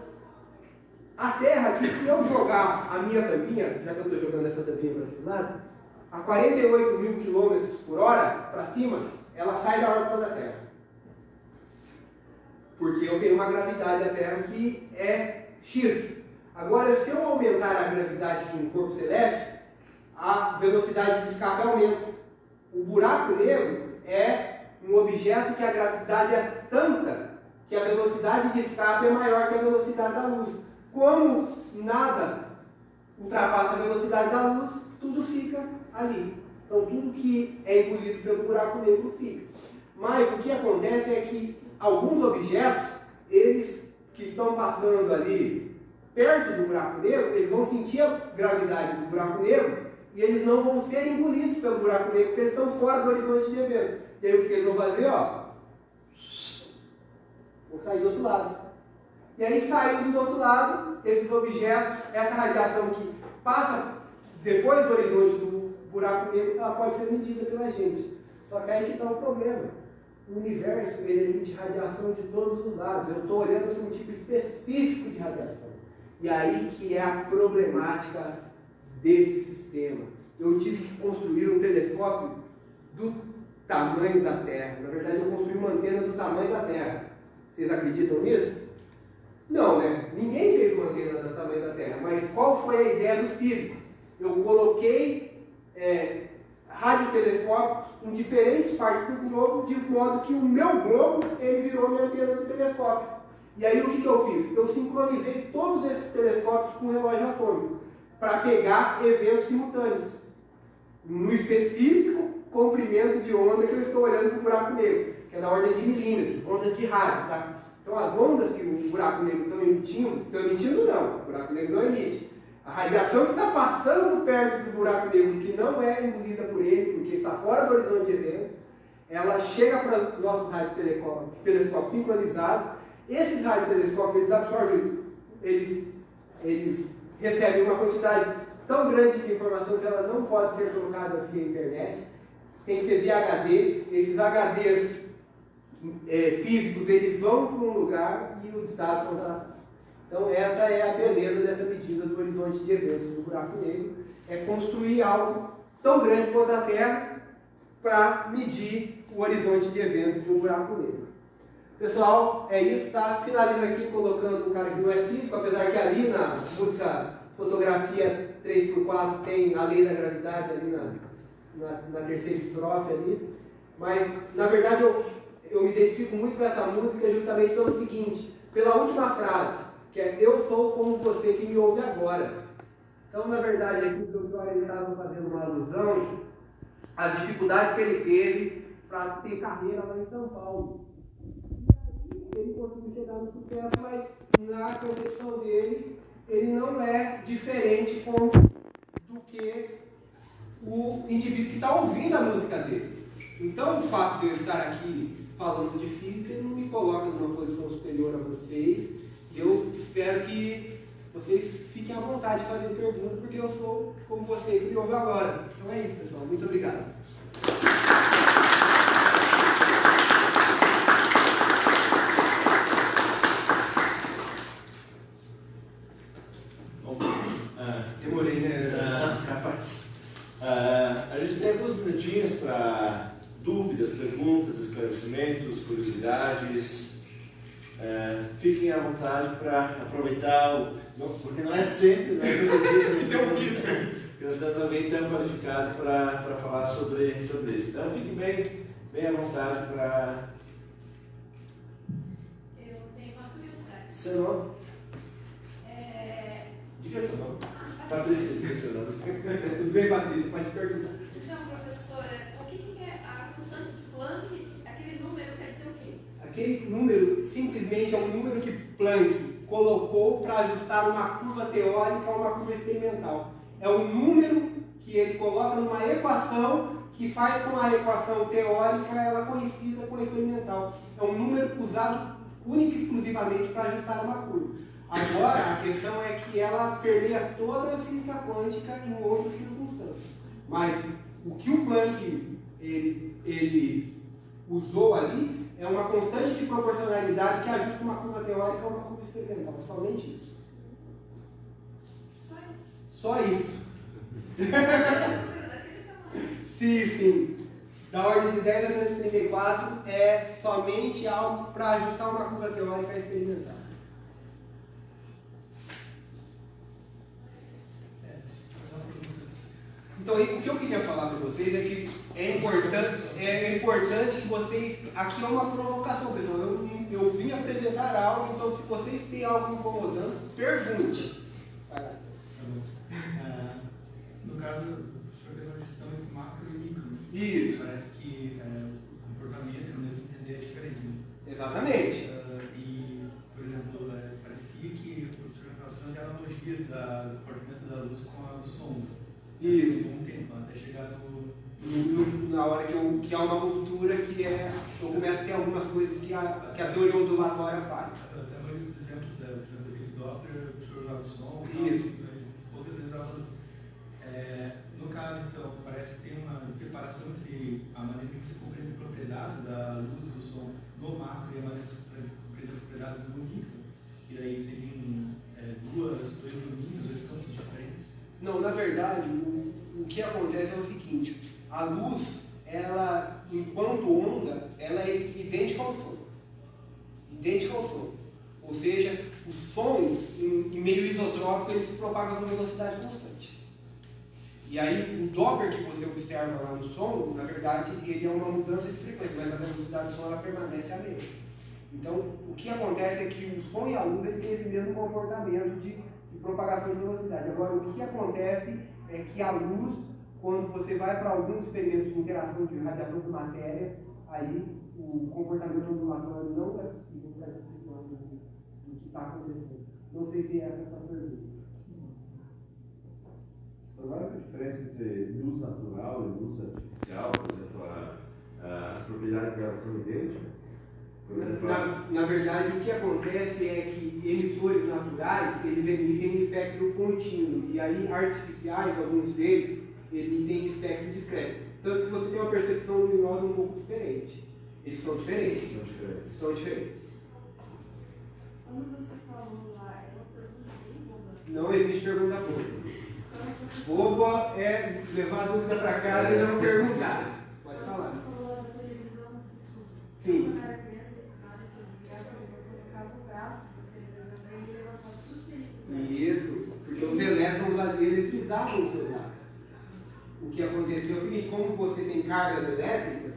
a Terra aqui, se eu jogar a minha tampinha, já que eu estou jogando essa tampinha para esse lado, a 48 mil quilômetros por hora para cima, ela sai da órbita da Terra. Porque eu tenho uma gravidade da Terra que é X. Agora, se eu aumentar a gravidade de um corpo celeste, a velocidade de escape aumenta. O buraco negro é um objeto que a gravidade é tanta que a velocidade de escape é maior que a velocidade da luz. Como nada ultrapassa a velocidade da luz, tudo fica ali. Então, tudo que é engolido pelo buraco negro fica. Mas o que acontece é que alguns objetos, eles que estão passando ali perto do buraco negro, eles vão sentir a gravidade do buraco negro e eles não vão ser engolidos pelo buraco negro, porque eles estão fora do horizonte de evento. E aí o que eles vão fazer? Vão sair do outro lado. E aí, saindo do outro lado, esses objetos, essa radiação que passa depois do horizonte do buraco negro, ela pode ser medida pela gente. Só que aí que está o problema. O universo, ele emite radiação de todos os lados. Eu estou olhando para um tipo específico de radiação. E aí que é a problemática desse sistema. Eu tive que construir um telescópio do tamanho da Terra. Na verdade, eu construí uma antena do tamanho da Terra. Vocês acreditam nisso? Não, né? Ninguém fez uma antena do tamanho da Terra. Mas qual foi a ideia dos físicos? Eu coloquei radiotelescópios em diferentes partes do globo, de modo que o meu globo ele virou minha antena do telescópio. E aí o que eu fiz? Eu sincronizei todos esses telescópios com um relógio atômico para pegar eventos simultâneos. No específico comprimento de onda que eu estou olhando para o buraco negro, que é da ordem de milímetros, ondas de rádio, tá? Então as ondas que o buraco negro estão emitindo não, o buraco negro não emite. A radiação que está passando perto do buraco negro, que não é engolida por ele, porque está fora do horizonte de evento, ela chega para os nossos radiotelescópios sincronizados. Esses radiotelescópios, eles absorvem, eles recebem uma quantidade tão grande de informação que ela não pode ser colocada via internet, tem que ser via HD. Esses HDs físicos, eles vão para um lugar e os dados são tratados. Então essa é a beleza dessa medida do horizonte de eventos do buraco negro, é construir algo tão grande quanto a Terra para medir o horizonte de eventos de um buraco negro. Pessoal, é isso, tá? Finalizo aqui colocando um cara que não é físico, apesar que ali na música Fotografia 3x4 tem a lei da gravidade ali na terceira estrofe ali. Mas, na verdade, eu me identifico muito com essa música justamente pelo seguinte, pela última frase, que é eu sou como você que me ouve agora. Então, na verdade, aqui o doutor estava fazendo uma alusão às dificuldades que ele teve para ter carreira lá em São Paulo. E aí ele conseguiu chegar no sucesso, mas na concepção dele, ele não é diferente do que o indivíduo que está ouvindo a música dele. Então, o fato de eu estar aqui falando de física não me coloca numa posição superior a vocês. Eu espero que vocês fiquem à vontade de fazer perguntas, porque eu sou como você que me ouve agora. Então é isso, pessoal. Muito obrigado. Demorei, né? Capaz. A gente tem alguns minutinhos para dúvidas, perguntas, esclarecimentos, curiosidades. Fiquem à vontade para aproveitar, porque não é sempre, não é todo dia que nós temos alguém tão qualificado para falar sobre isso. Então fiquem bem à vontade para... Eu tenho uma curiosidade. Seu nome? Diga seu nome. Patrícia, diga seu nome. Tudo bem, Patrícia? Pode perguntar. Então, professora, o que é a constante de Planck? Aquele número quer dizer o quê? Aquele número simplesmente é um número que Planck colocou para ajustar uma curva teórica a uma curva experimental. É um número que ele coloca numa equação que faz com a equação teórica ela coincida com a experimental. É um número usado única e exclusivamente para ajustar uma curva. Agora, a questão é que ela permeia toda a física quântica em outras circunstâncias. Mas o que o Planck ele usou ali é uma constante de proporcionalidade que ajusta uma curva teórica a uma curva experimental. Somente isso. Só isso. Só isso. Daquele tamanho. Sim. Da ordem de 10 a menos 34 é somente algo para ajustar uma curva teórica experimental. Então, o que eu queria falar para vocês é que é importante que vocês... Aqui é uma provocação, pessoal. Eu vim apresentar algo, então se vocês têm algo incomodando, pergunte. Vai lá. No caso, o senhor fez uma distinção entre macro e micro. Isso. Parece que o comportamento, a maneira de entender é diferente. Exatamente. E, por exemplo, parecia que o senhor estava fazendo analogias do comportamento da luz com a do som. Isso. Um tempo, até chegar Na hora que há uma ruptura, eu começo a ter algumas coisas que a teoria ondulatória faz. Até a maioria dos exemplos, por exemplo, do efeito Doppler, o senhor usava o som, Isso. poucas vezes usava a luz. No caso, então, parece que tem uma separação entre a maneira que você compreende a propriedade da luz e do som no macro e a maneira que você compreende a propriedade no micro, que daí seriam dois domínios, dois campos diferentes. Não, na verdade, o que acontece é o seguinte: a luz, ela, enquanto onda, ela é idêntica ao som. Idêntica ao som. Ou seja, o som, em meio isotrópico, ele se propaga com velocidade constante. E aí, o Doppler que você observa lá no som, na verdade, ele é uma mudança de frequência, mas a velocidade do som ela permanece a mesma. Então, o que acontece é que o som e a luz ele têm esse mesmo comportamento de propagação de velocidade. Agora, o que acontece é que a luz, quando você vai para alguns experimentos de interação de radiação de matéria, aí o comportamento ondulatório não é possível para a descrição do que está acontecendo. Não sei se essa é a sua pergunta. Agora, a diferença entre luz natural e luz artificial, por exemplo, as propriedades delas são idênticas? Na verdade, o que acontece é que emissores naturais, eles emitem em espectro contínuo, e aí artificiais, alguns deles, emitem em espectro discreto. Tanto que você tem uma percepção luminosa um pouco diferente. Eles são diferentes. São diferentes. Quando você falou lá, é uma pergunta bem boba. Não existe pergunta boba. Boba é levar a dúvida para casa e não perguntar. Pode falar. Você falou da televisão. Sim. Quando eu era criança, na hora que eu desligava a televisão, eu colocava o braço da televisão e ele levantava tudo. Isso, porque os elétrons ali eletrizavam o celular. O que aconteceu é o seguinte: como você tem cargas elétricas,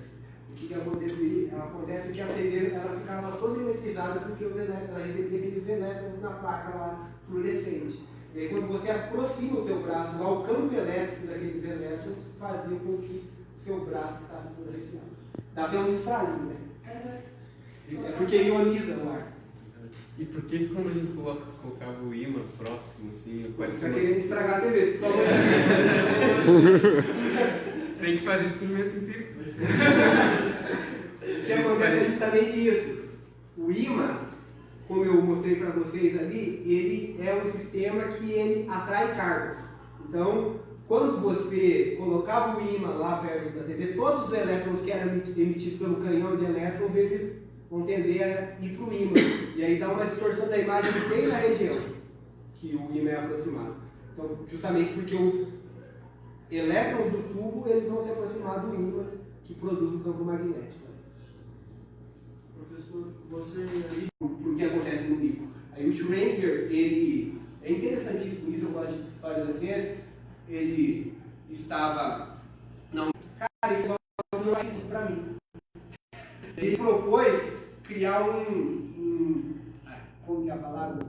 o que acontece é que a TV ela ficava toda eletrizada porque ela recebia aqueles elétrons na placa lá fluorescente. E aí, quando você aproxima o teu braço ao campo elétrico daqueles elétrons, fazia com que o seu braço ficasse todo retirado. Dá até um estralinho, né? É porque ioniza o ar. E por que quando a gente colocava o ímã próximo, assim, Você parecia está querendo estragar a TV. Tem que fazer experimento empírico. O que acontece é justamente isso. O ímã, como eu mostrei para vocês ali, ele é um sistema que ele atrai cargas. Então, quando você colocava o ímã lá perto da TV, todos os elétrons que eram emitidos pelo canhão de elétrons, eles vão tender a ir para o ímã. E aí dá uma distorção da imagem bem na região que o ímã é aproximado. Então, justamente porque os elétrons do tubo eles vão se aproximar do ímã que produz o campo magnético. Professor, você aí... O que acontece no bico? Aí o Schrödinger, ele é interessantíssimo isso, eu gosto de história da ciência. Ele estava... Não, cara, esse negócio não é sentido para mim. Ele propôs criar como que é a palavra?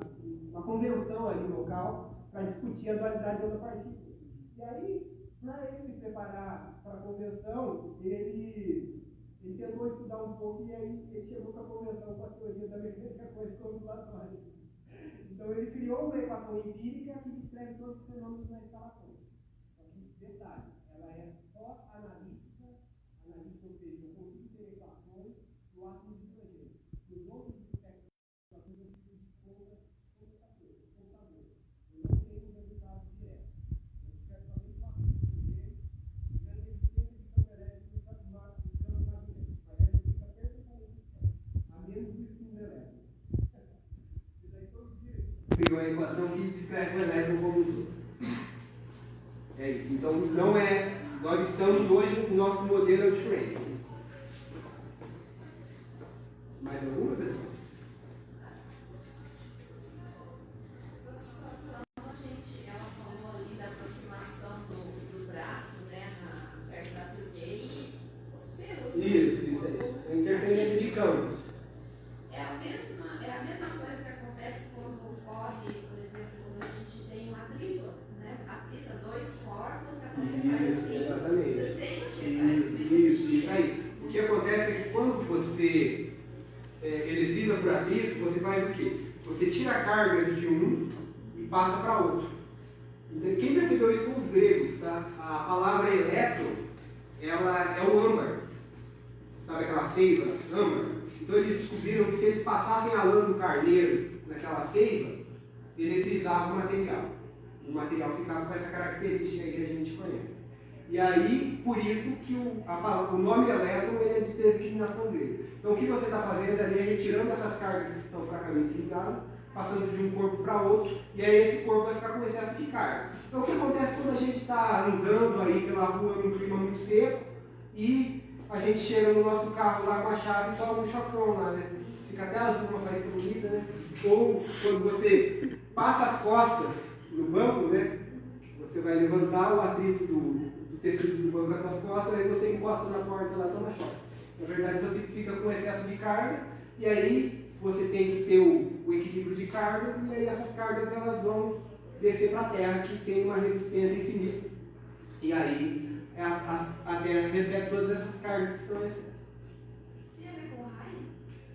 Uma convenção ali local para discutir a dualidade de outra partícula. E aí, para ele se preparar para a convenção, ele tentou estudar um pouco e aí ele chegou para a convenção com a teoria da mecânica quântica ondulatória. Então ele criou uma equação empírica que descreve todos os fenômenos da instalação. Só que, detalhe, ela é só analítica uma equação que descreve o elétron como um todo. É isso. Então, não é. Nós estamos hoje, o nosso modelo é o Schrödinger. Mais alguma pessoa? Quando ela falou ali da aproximação do braço, né, perto da turnê, os pelos. Isso aí. A interferência de campos. É a mesma coisa que acontece quando ocorre, por exemplo, quando a gente tem um atrito, né? Atrita dois corpos, né? Quando você faz assim, Exatamente. você sente, faz Isso aí. O que acontece é que quando você eletriza por atrito, você faz o quê? Você tira a carga de um e passa para outro. Então, quem percebeu isso são os gregos, tá? A palavra elétron, ela é o âmbar. Sabe aquela seiva, âmbar? Então eles descobriram que se eles passassem a lã do carneiro naquela seiva, eletrizava o material. O material ficava com essa característica aí que a gente conhece. E aí, por isso que o nome elétron ele é de designação grega. Então o que você está fazendo ali é retirando essas cargas que estão fracamente ligadas, passando de um corpo para outro, e aí esse corpo vai ficar com excesso de carga. Então o que acontece quando a gente está andando aí pela rua num clima muito seco e a gente chega no nosso carro lá com a chave e toma um chocão lá, né? Fica até azul, uma faísca bonita, né? Ou quando você passa as costas no banco, né? Você vai levantar o atrito do tecido do banco com as costas, aí você encosta na porta lá e toma choque. Na verdade, você fica com excesso de carga, e aí você tem que ter o equilíbrio de cargas, e aí essas cargas elas vão descer para a Terra, que tem uma resistência infinita. E aí a Terra recebe todas essas cargas que estão em excesso. Tem a ver com o raio?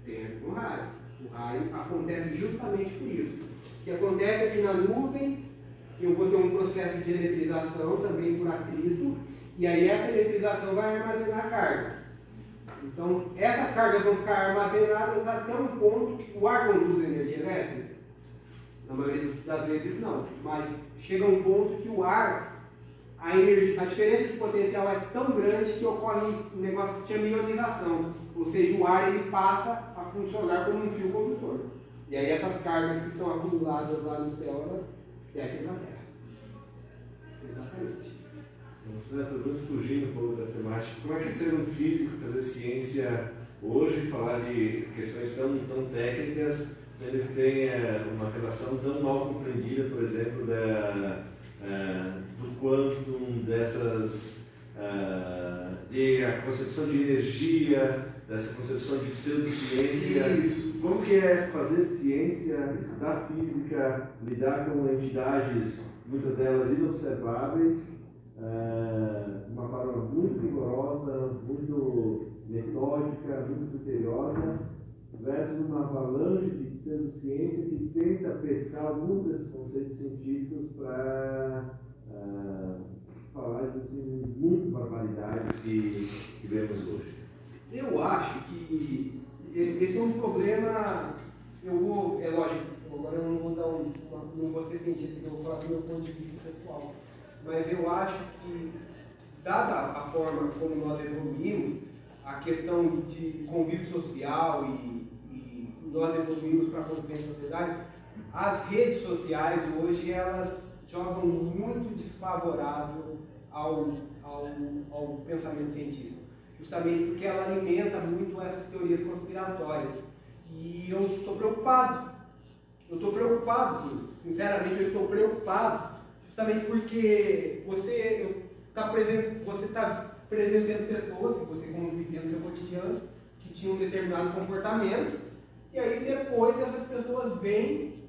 Tem a ver com o raio. O raio acontece justamente por isso. O que acontece é que na nuvem eu vou ter um processo de eletrização também por atrito, e aí essa eletrização vai armazenar cargas. Então, essas cargas vão ficar armazenadas até um ponto que o ar conduz energia elétrica. Na maioria das vezes não, mas chega um ponto que o ar, a diferença de potencial é tão grande que ocorre um negócio que chama ionização, ou seja, o ar ele passa a funcionar como um fio condutor. E aí essas cargas que estão acumuladas lá no céu, elas descem na Terra. Exatamente. Vamos fugindo um pouco da temática. Como é que é ser um físico, fazer ciência hoje, falar de questões tão técnicas, sendo que tem uma relação tão mal compreendida, por exemplo, do quantum, dessas, e a concepção de energia, dessa concepção de pseudociência. Como que é fazer ciência, estudar física, lidar com entidades, muitas delas inobserváveis, de uma forma muito rigorosa, muito metódica, muito criteriosa, versus uma avalanche de pseudociência que tenta pescar alguns desses conceitos científicos para falar de muitas barbaridades que vemos hoje. Eu acho que esse é um problema. É lógico, agora eu não vou não vou ser cientista, eu vou falar do meu ponto de vista pessoal. Mas eu acho que, dada a forma como nós evoluímos, a questão de convívio social e nós evoluímos para a convivência em sociedade, as redes sociais hoje elas jogam muito desfavorável ao pensamento científico, justamente porque ela alimenta muito essas teorias conspiratórias. E eu estou preocupado. Eu estou preocupado com isso. Sinceramente, eu estou preocupado, justamente porque você está presenciando pessoas que você convivia no seu cotidiano, que tinham um determinado comportamento, e aí depois essas pessoas vêm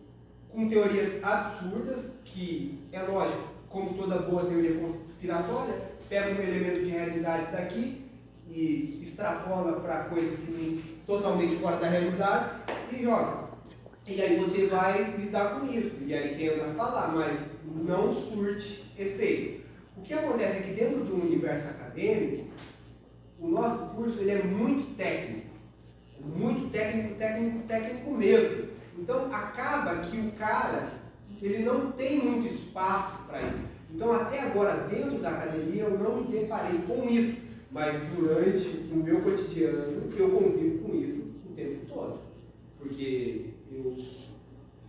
com teorias absurdas, que é lógico, como toda boa teoria conspiratória, pega um elemento de realidade daqui e extrapola para coisas que estão totalmente fora da realidade e joga. E aí você vai lidar com isso, e aí tenta falar, mas não surte efeito. O que acontece é que dentro do universo acadêmico, o nosso curso ele é muito técnico mesmo. Então acaba que o cara ele não tem muito espaço para isso. Então até agora dentro da academia eu não me deparei com isso, mas durante o meu cotidiano eu convivo com isso o tempo todo, porque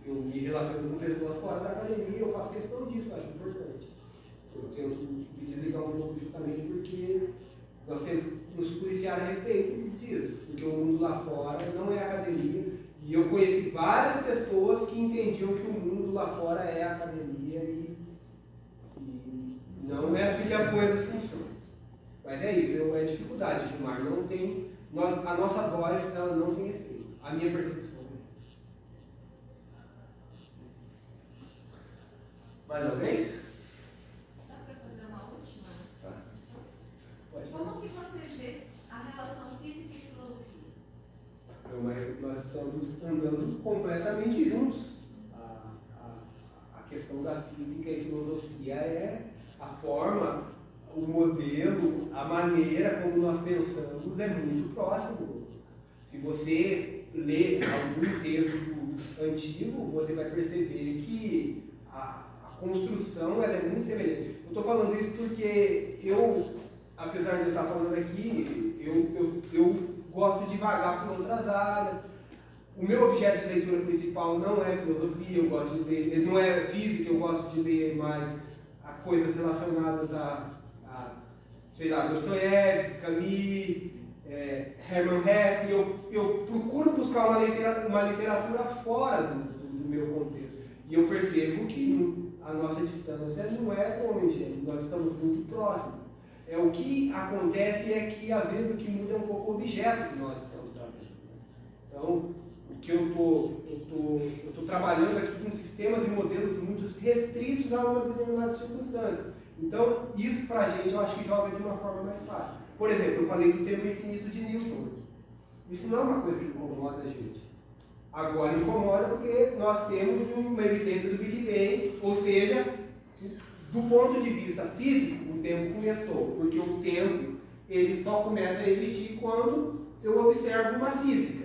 eu me relaciono com pessoas fora da academia, eu faço questão disso, acho importante. Eu tento me desligar um pouco justamente porque nós temos que nos policiar a respeito disso, porque o mundo lá fora não é academia, e eu conheci várias pessoas que entendiam que o mundo lá fora é academia e não é assim que as coisas funcionam. Mas é isso, é dificuldade, Gilmar, não tem, a nossa voz ela não tem efeito, a minha percepção é essa. Mais alguém? Dá para fazer uma última? Tá. Pode. Como que você vê a relação física e filosofia? Nós estamos andando completamente juntos. A questão da física e filosofia é a forma, o modelo, a maneira como nós pensamos é muito próximo. Se você ler algum texto antigo, você vai perceber que a construção ela é muito semelhante. Eu estou falando isso porque apesar de eu estar falando aqui, eu gosto de vagar por outras áreas. O meu objeto de leitura principal não é filosofia, eu gosto de ler, não é física, eu gosto de ler mais coisas relacionadas sei lá, Dostoiévski, Camus, Hermann Hesse. Eu procuro buscar uma literatura fora do meu contexto. E eu percebo que a nossa distância não é longe, nós estamos muito próximos. O que acontece é que, às vezes, o que muda é um pouco o objeto que nós estamos trabalhando. Então, o que eu estou trabalhando aqui com sistemas e modelos muito restritos a uma determinada circunstância. Então, isso para a gente, eu acho que joga de uma forma mais fácil. Por exemplo, eu falei do tempo infinito de Newton. Isso não é uma coisa que incomoda a gente. Agora incomoda porque nós temos uma evidência do Big Bang, ou seja, do ponto de vista físico, o tempo começou, porque o tempo ele só começa a existir quando eu observo uma física.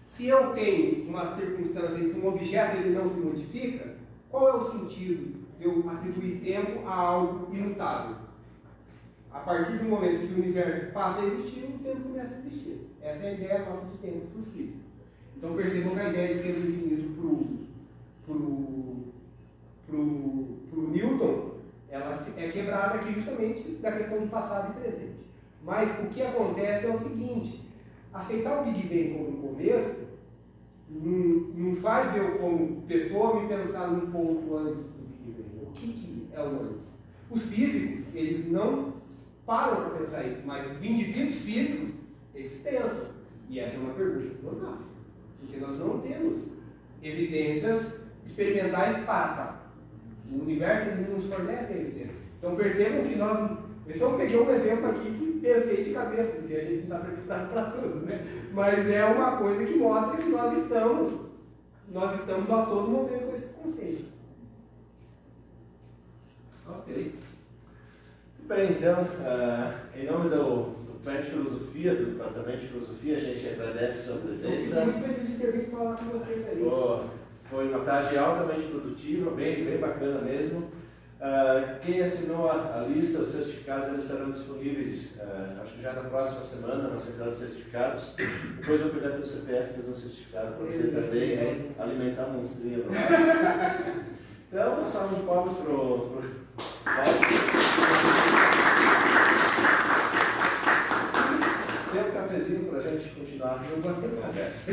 Se eu tenho uma circunstância em que um objeto ele não se modifica, qual é o sentido de eu atribuir tempo a algo imutável? A partir do momento que o universo passa a existir, o tempo começa a existir. Essa é a ideia nossa de tempo possível. Então percebam que a ideia de tempo infinito pro Newton, ela é quebrada aqui justamente da questão de passado e presente. Mas o que acontece é o seguinte: aceitar o Big Bang como começo não faz eu, como pessoa, me pensar num ponto antes do Big Bang. O que é o antes? Os físicos, eles não param para pensar isso, mas os indivíduos físicos, eles pensam. E essa é uma pergunta filosófica, porque nós não temos evidências experimentais para. O universo ele nos fornece a evidência. Então percebam que nós. Eu só peguei um exemplo aqui que pensei de cabeça, porque a gente não está preparado para tudo, né? Mas é uma coisa que mostra que nós estamos a todo momento com esses conceitos. Ok. Muito bem, então, em nome do PET de Filosofia, do Departamento de Filosofia, a gente agradece a sua presença. Estou muito feliz de ter vindo falar com vocês aí. Foi uma tarde altamente produtiva, bem bacana mesmo. Quem assinou a lista, os certificados eles estarão disponíveis, acho que já na próxima semana, na central de certificados. Depois eu vou pegar teu CPF e fazer um certificado para você também, né? Alimentar a monstrinha no mais. Então, uma salva de palmas para o Tem um cafezinho para a gente continuar a conversa.